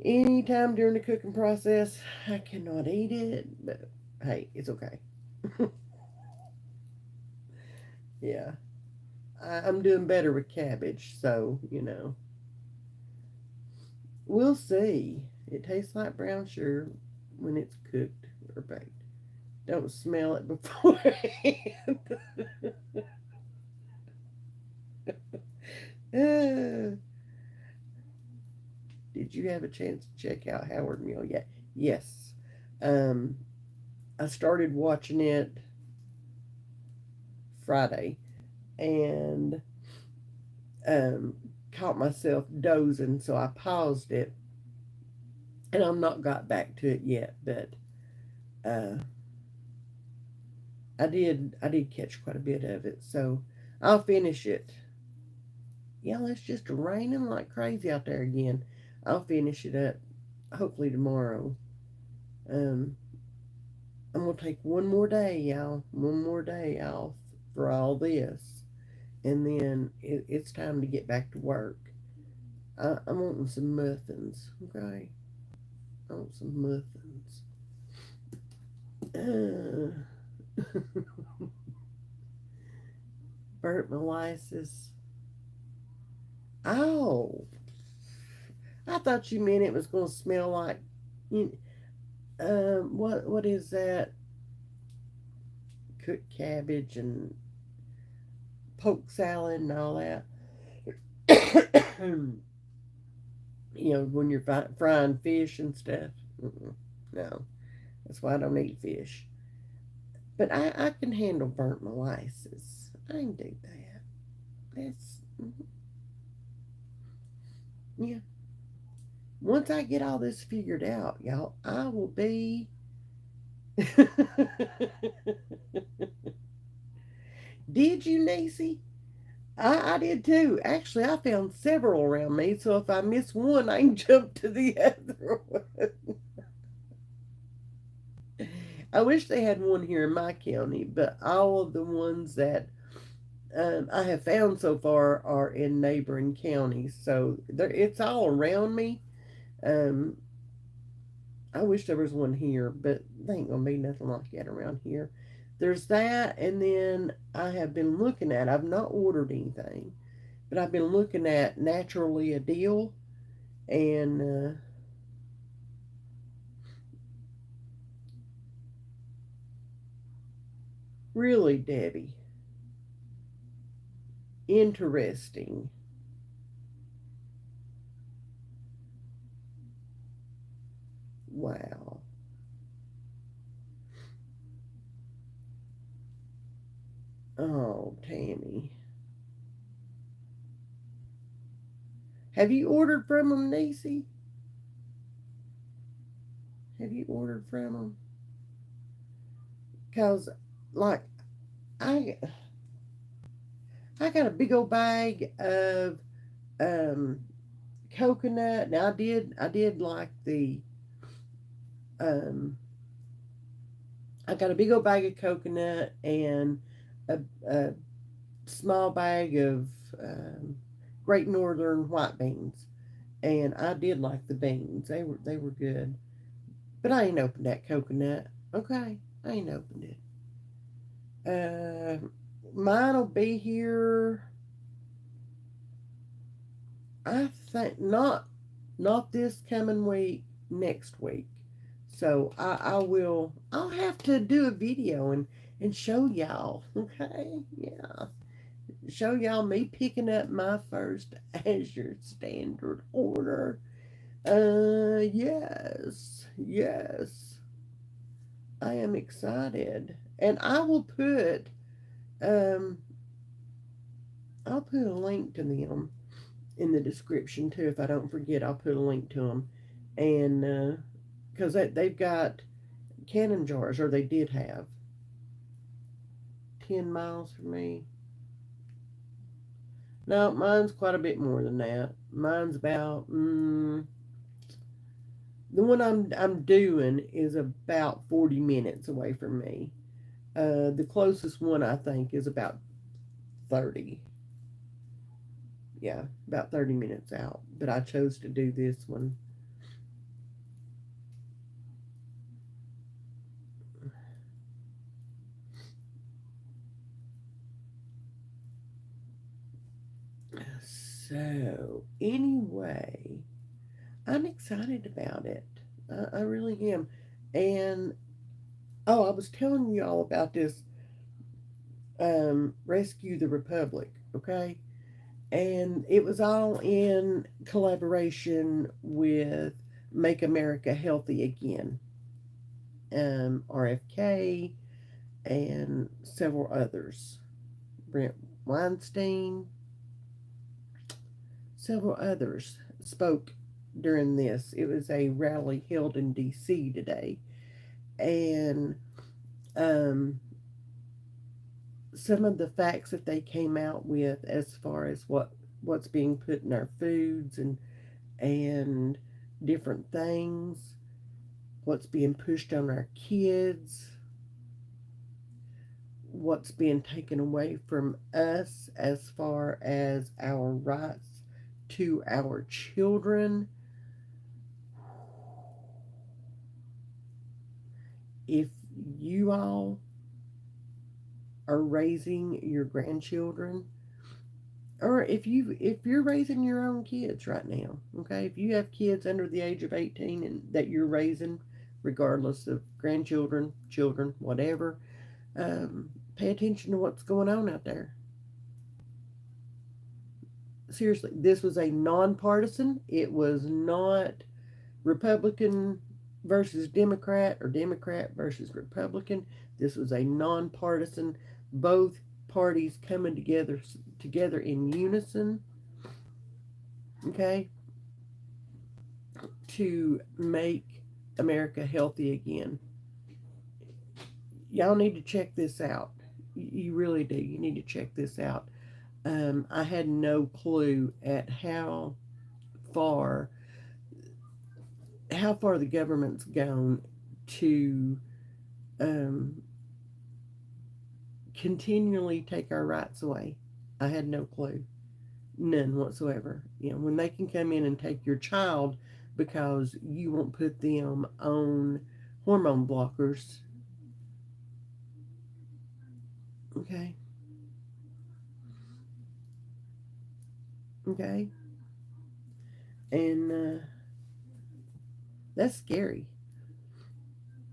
Speaker 1: anytime during the cooking process, I cannot eat it. But hey, it's okay. Yeah, I'm doing better with cabbage, so we'll see. It tastes like brown sugar when it's cooked or baked. Don't smell it beforehand. Uh, did you have a chance to check out Howard Meal yet? Yes. Um, I started watching it Friday and um, caught myself dozing, so I paused it, and I'm not got back to it yet, but uh, I did catch quite a bit of it, so I'll finish it. Yeah, it's just raining like crazy out there again. I'll finish it up hopefully tomorrow. Um, I'm gonna take one more day, y'all. One more day off for all this, and then it's time to get back to work. I'm wanting some muffins. Okay, I want some muffins. Uh, burnt molasses. Oh, I thought you meant it was gonna smell like. You, what is that? Cooked cabbage and poke salad and all that. When you're frying fish and stuff. Mm-mm, no, that's why I don't eat fish. But I can handle burnt molasses. I can do that. That's yeah. Once I get all this figured out, y'all, I will be. Did you, Nacy? I did too. Actually, I found several around me, so if I miss one, I can jump to the other one. I wish they had one here in my county, but all of the ones that I have found so far are in neighboring counties, so it's all around me. Um, I wish there was one here, but there ain't gonna be nothing like that around here. There's that, and then I have been looking at. I've not ordered anything, but I've been looking at Naturally a Deal, and really, Debbie, interesting. Wow. Oh, Tammy, have you ordered from them, Nisi? Have you ordered from them? Cause like I I got a big old bag of um coconut. Now I did like the um I got a big old bag of coconut and a small bag of Great Northern white beans. And I did like the beans. They were good. But I ain't opened that coconut. Okay. I ain't opened it. Mine'll be here. I think not this coming week, next week. So I'll have to do a video and show y'all. Okay? Yeah. Show y'all me picking up my first Azure standard order. Yes. Yes. I am excited. And um I'll put a link to them in the description too. If I don't forget, I'll put a link to them. And because they've got cannon jars, or they did have 10 miles from me. No, mine's quite a bit more than that. Mine's about the one I'm doing is about 40 minutes away from me. The closest one I think is about 30. Yeah, about 30 minutes out. But I chose to do this one. So, anyway, I'm excited about it. I really am. And, oh, I was telling you all about this Rescue the Republic, okay? And it was all in collaboration with Make America Healthy Again, RFK, and several others. Brent Weinstein, several others spoke during this. It was a rally held in D.C. today, and um, some of the facts that they came out with as far as what's being put in our foods and different things, what's being pushed on our kids. what's being taken away from us as far as our rights to our children. If you all are raising your grandchildren, or if you're raising your own kids right now, okay, if you have kids under the age of 18 and that you're raising, regardless of grandchildren, children, whatever, pay attention to what's going on out there. Seriously, this was a nonpartisan. It was not Republican versus Democrat or Democrat versus Republican. This was a nonpartisan. Both parties coming together in unison, okay, to make America healthy again. Y'all need to check this out. You really do. You need to check this out. I had no clue at far how far the government's gone to um, continually take our rights away. I had no clue, none whatsoever. When they can come in and take your child because you won't put them on hormone blockers. Okay. Okay. And that's scary.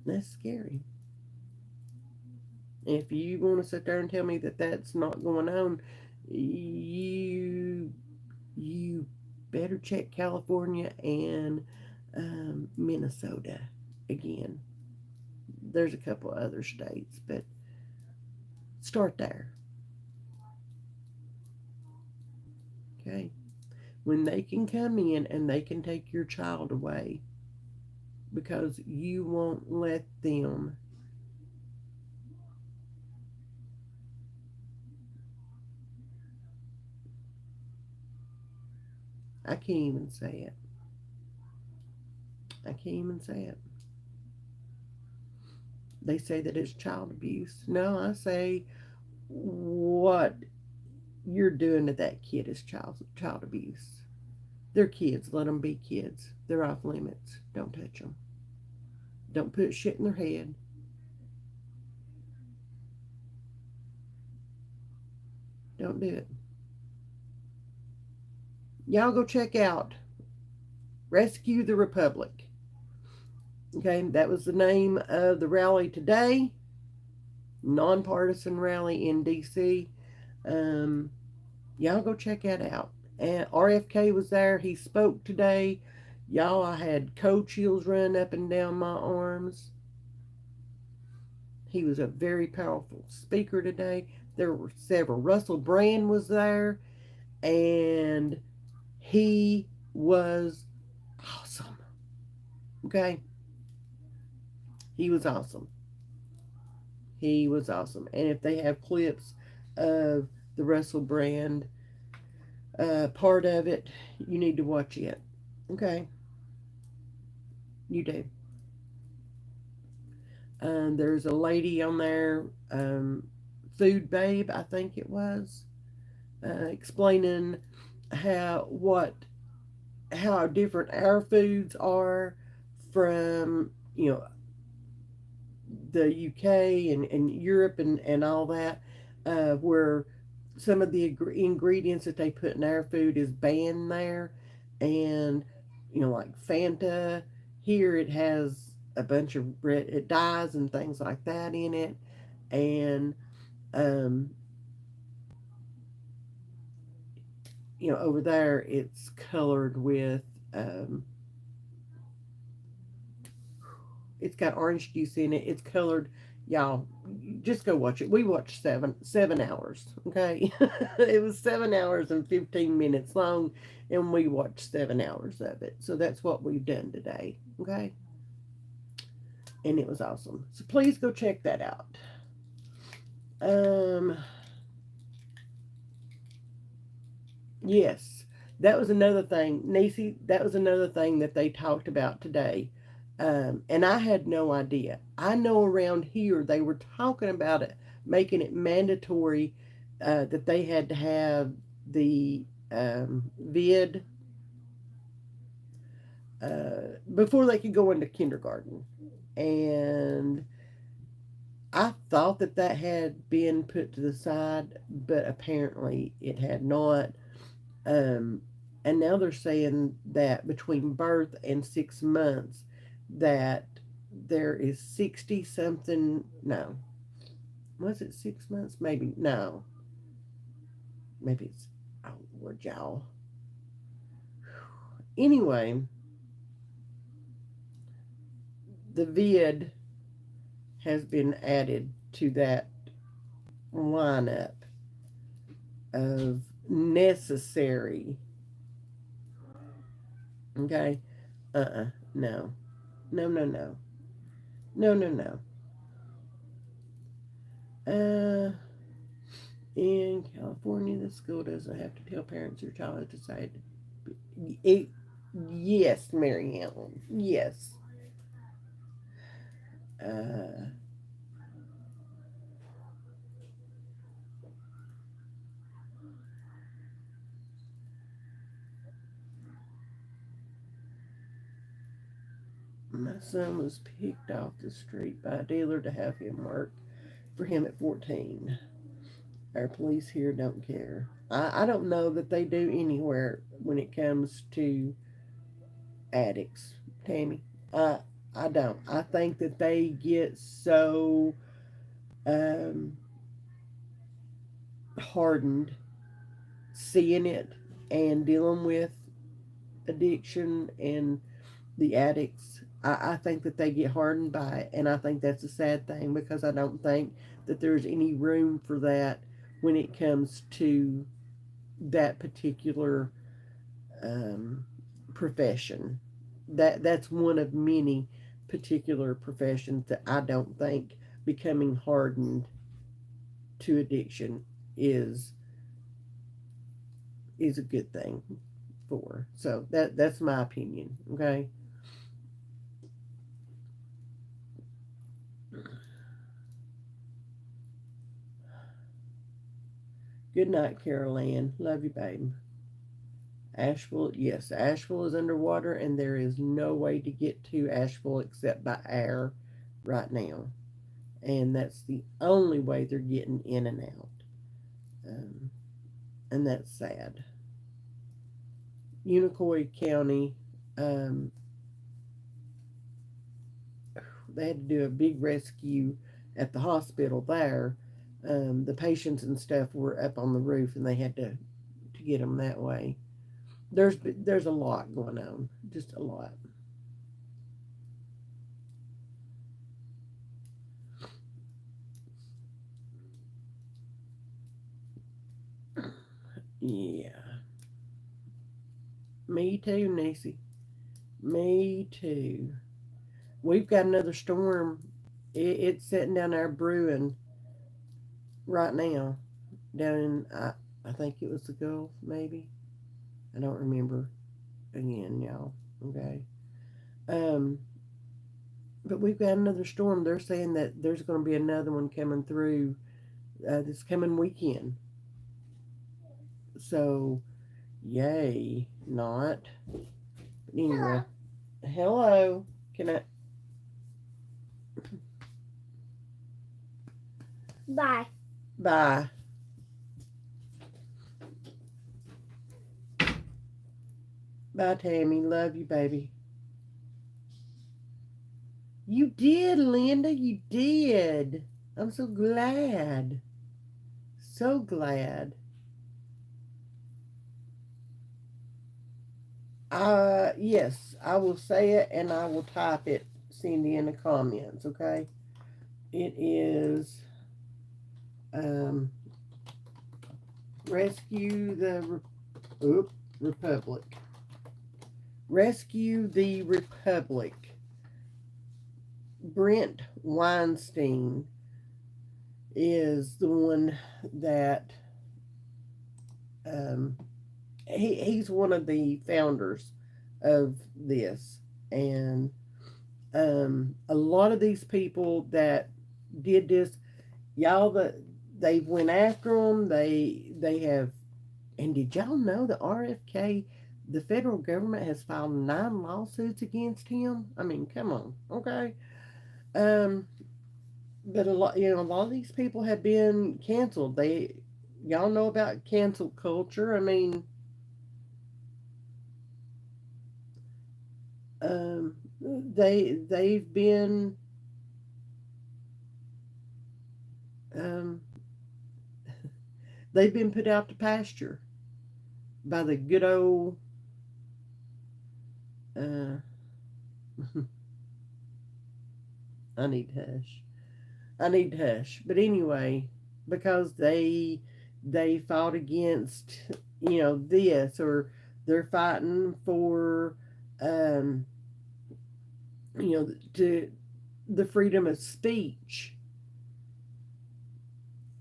Speaker 1: That's scary. If you want to sit there and tell me that that's not going on, you better check California and Minnesota again. There's a couple other states, but start there. Okay? When they can come in and they can take your child away because you won't let them. I can't even say it. I can't even say it. They say that it's child abuse. No, I say what you're doing to that kid is child abuse. They're kids. Let them be kids. They're off limits. Don't touch them. Don't put shit in their head. Don't do it. Y'all go check out Rescue the Republic. Okay, that was the name of the rally today. Nonpartisan rally in D.C. Y'all go check that out. And RFK was there. He spoke today. Y'all, I had cold chills run up and down my arms. He was a very powerful speaker today. There were several. Russell Brand was there, and he was awesome. Okay? He was awesome. He was awesome. And if they have clips of the Russell Brand part of it, you need to watch it. Okay? You do. There's a lady on there, Food Babe, I think it was, explaining how different our foods are from the UK and Europe and all that, where some of the ingredients that they put in our food is banned there, and like Fanta here, it has a bunch of it dyes and things like that in it, and over there it's colored with it's got orange juice in it. It's colored. Y'all, just go watch it. We watched 7 hours. Okay, it was 7 hours and 15 minutes long, and we watched 7 hours of it. So that's what we've done today. Okay, and it was awesome. So please go check that out. Yes, that was another thing, Nisi. That was another thing that they talked about today. And I had no idea. I know around here they were talking about it, making it mandatory that they had to have the vid before they could go into kindergarten. And I thought that that had been put to the side, but apparently it had not. Um, and now they're saying that between birth and 6 months, that there is 60 something. No, was it 6 months? Maybe no. Maybe it's oh Lord, y'all. Anyway, the vid has been added to that lineup of necessary. Okay. No. No, no, no. No, no, no. Uh, in California, the school doesn't have to tell parents your child has decided. It, yes, Mary Ellen. Yes. Uh, my son was picked off the street by a dealer to have him work for him at 14. Our police here don't care. I don't know that they do anywhere when it comes to addicts, Tammy. I don't. I think that they get so um, hardened seeing it and dealing with addiction and the addicts. I think that they get hardened by it, and I think that's a sad thing because I don't think that there's any room for that when it comes to that particular um, profession. That's one of many particular professions that I don't think becoming hardened to addiction is is a good thing for. So that's my opinion. Okay. Good night, Carol Ann. Love you, babe. Asheville, yes, Asheville is underwater, and there is no way to get to Asheville except by air right now. And that's the only way they're getting in and out. Um, and that's sad. Unicoi County, um, they had to do a big rescue at the hospital there. The patients and stuff were up on the roof, and they had to get them that way. There's a lot going on, just a lot. Yeah, me too, Nisi. Me too. We've got another storm. It's sitting down there brewing right now. Down in I think it was the Gulf, maybe. I don't remember. Again, y'all. Okay. Um, but we've got another storm. They're saying that there's going to be another one coming through this coming weekend. So, yay, not. But anyway, hello. Can I?
Speaker 2: Bye.
Speaker 1: Bye. Bye, Tammy. Love you, baby. You did, Linda. You did. I'm so glad. So glad. Yes, I will say it and I will type it, Cindy, in the comments, okay? It is um, Rescue the Republic. Rescue the Republic. Brent Weinstein is the one that um, he's one of the founders of this, and a lot of these people that did this, Y'all, they've went after them. They have. And did y'all know the RFK, the federal government has filed 9 lawsuits against him? I mean, come on, okay. Um, but a lot of these people have been canceled. Y'all know about cancel culture. I mean, um, they've been um, they've been put out to pasture by the good old. Uh, I need hush. I need hush. But anyway, because they fought against this, or they're fighting for um to the freedom of speech.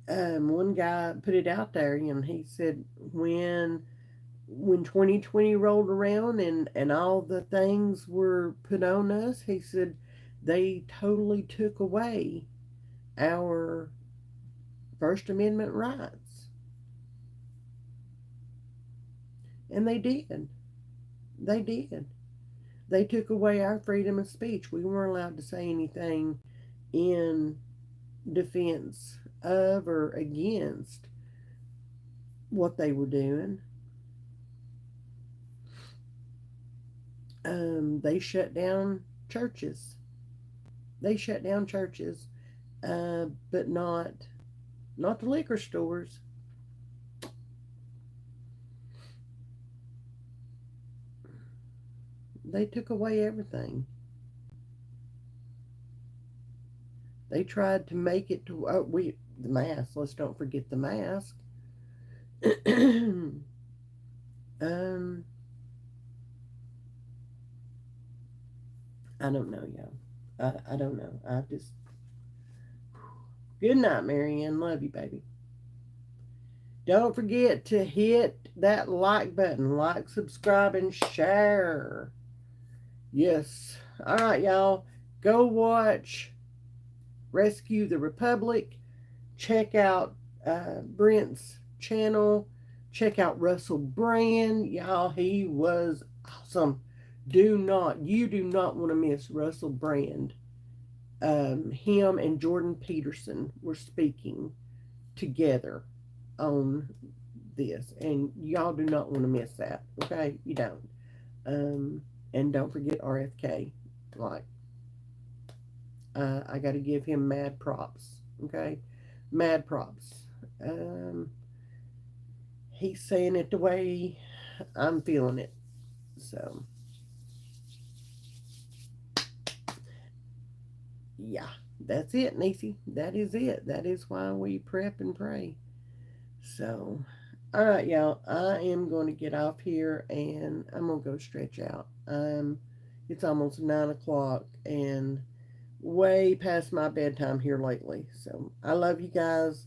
Speaker 1: One guy put it out there, he said when 2020 rolled around and all the things were put on us, he said they totally took away our First Amendment rights. And they did. They did. They took away our freedom of speech. We weren't allowed to say anything in defense of or against what they were doing. They shut down churches. They shut down churches, but not the liquor stores. They took away everything. They tried to make it to the mask. Let's don't forget the mask. um, I don't know, y'all. I don't know. I just good night, Marianne. Love you, baby. Don't forget to hit that like button, like, subscribe, and share. Yes. All right, y'all. Go watch Rescue the Republic. Check out Brent's channel. Check out Russell Brand. Y'all, he was awesome. You do not want to miss Russell Brand. Him and Jordan Peterson were speaking together on this, and y'all do not want to miss that. Okay, you don't. And don't forget RFK. Like, I got to give him mad props. Okay, mad props. Um, he's saying it the way I'm feeling it. So, yeah, that's it, Nisi. That is it. That is why we prep and pray. So, all right, y'all. I am going to get off here and I'm going to go stretch out. It's almost 9 o'clock and way past my bedtime here lately. So, I love you guys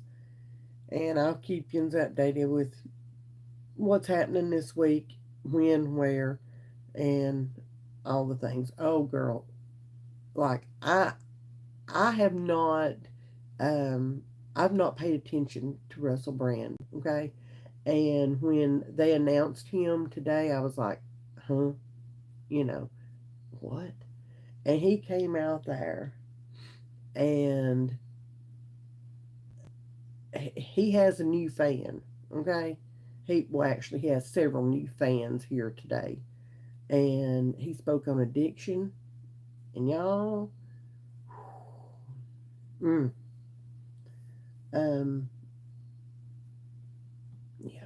Speaker 1: and I'll keep you updated with what's happening this week, when, where, and all the things. Oh, girl, like I have not um I've not paid attention to Russell Brand. Okay, and when they announced him today, I was like, huh, you know what? And he came out there and he has a new fan. Okay, he has several new fans here today, and he spoke on addiction, and y'all, mm, um, yeah.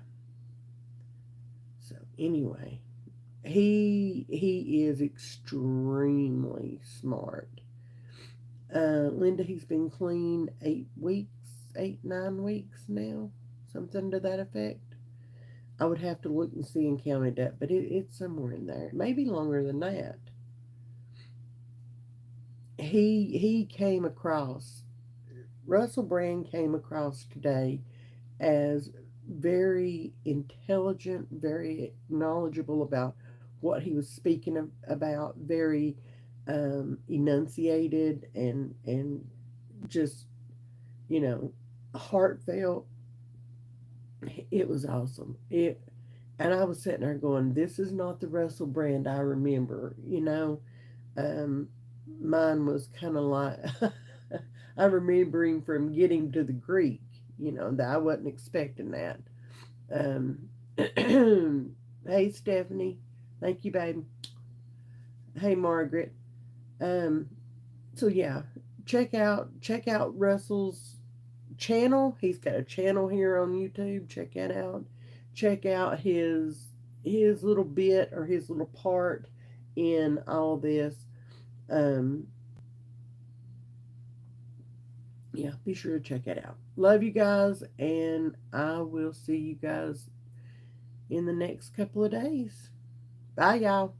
Speaker 1: So anyway, he is extremely smart. Linda, he's been clean 8 weeks, 8 9 weeks now, something to that effect. I would have to look and see and count it up, but it's somewhere in there. Maybe longer than that. He came across Russell Brand came across today as very intelligent, very knowledgeable about what he was speaking about, very enunciated and just you know, heartfelt. It was awesome. And I was sitting there going, "This is not the Russell Brand I remember." Um, Mine was kind of like I remember him from Getting to the Greek. That I wasn't expecting that. Um, hey Stephanie, thank you, baby. Hey Margaret. Um, so yeah, check out Russell's channel. He's got a channel here on YouTube. Check that out. Check out his little bit or his little part in all this. Um, yeah, be sure to check it out. Love you guys, and I will see you guys in the next couple of days. Bye, y'all.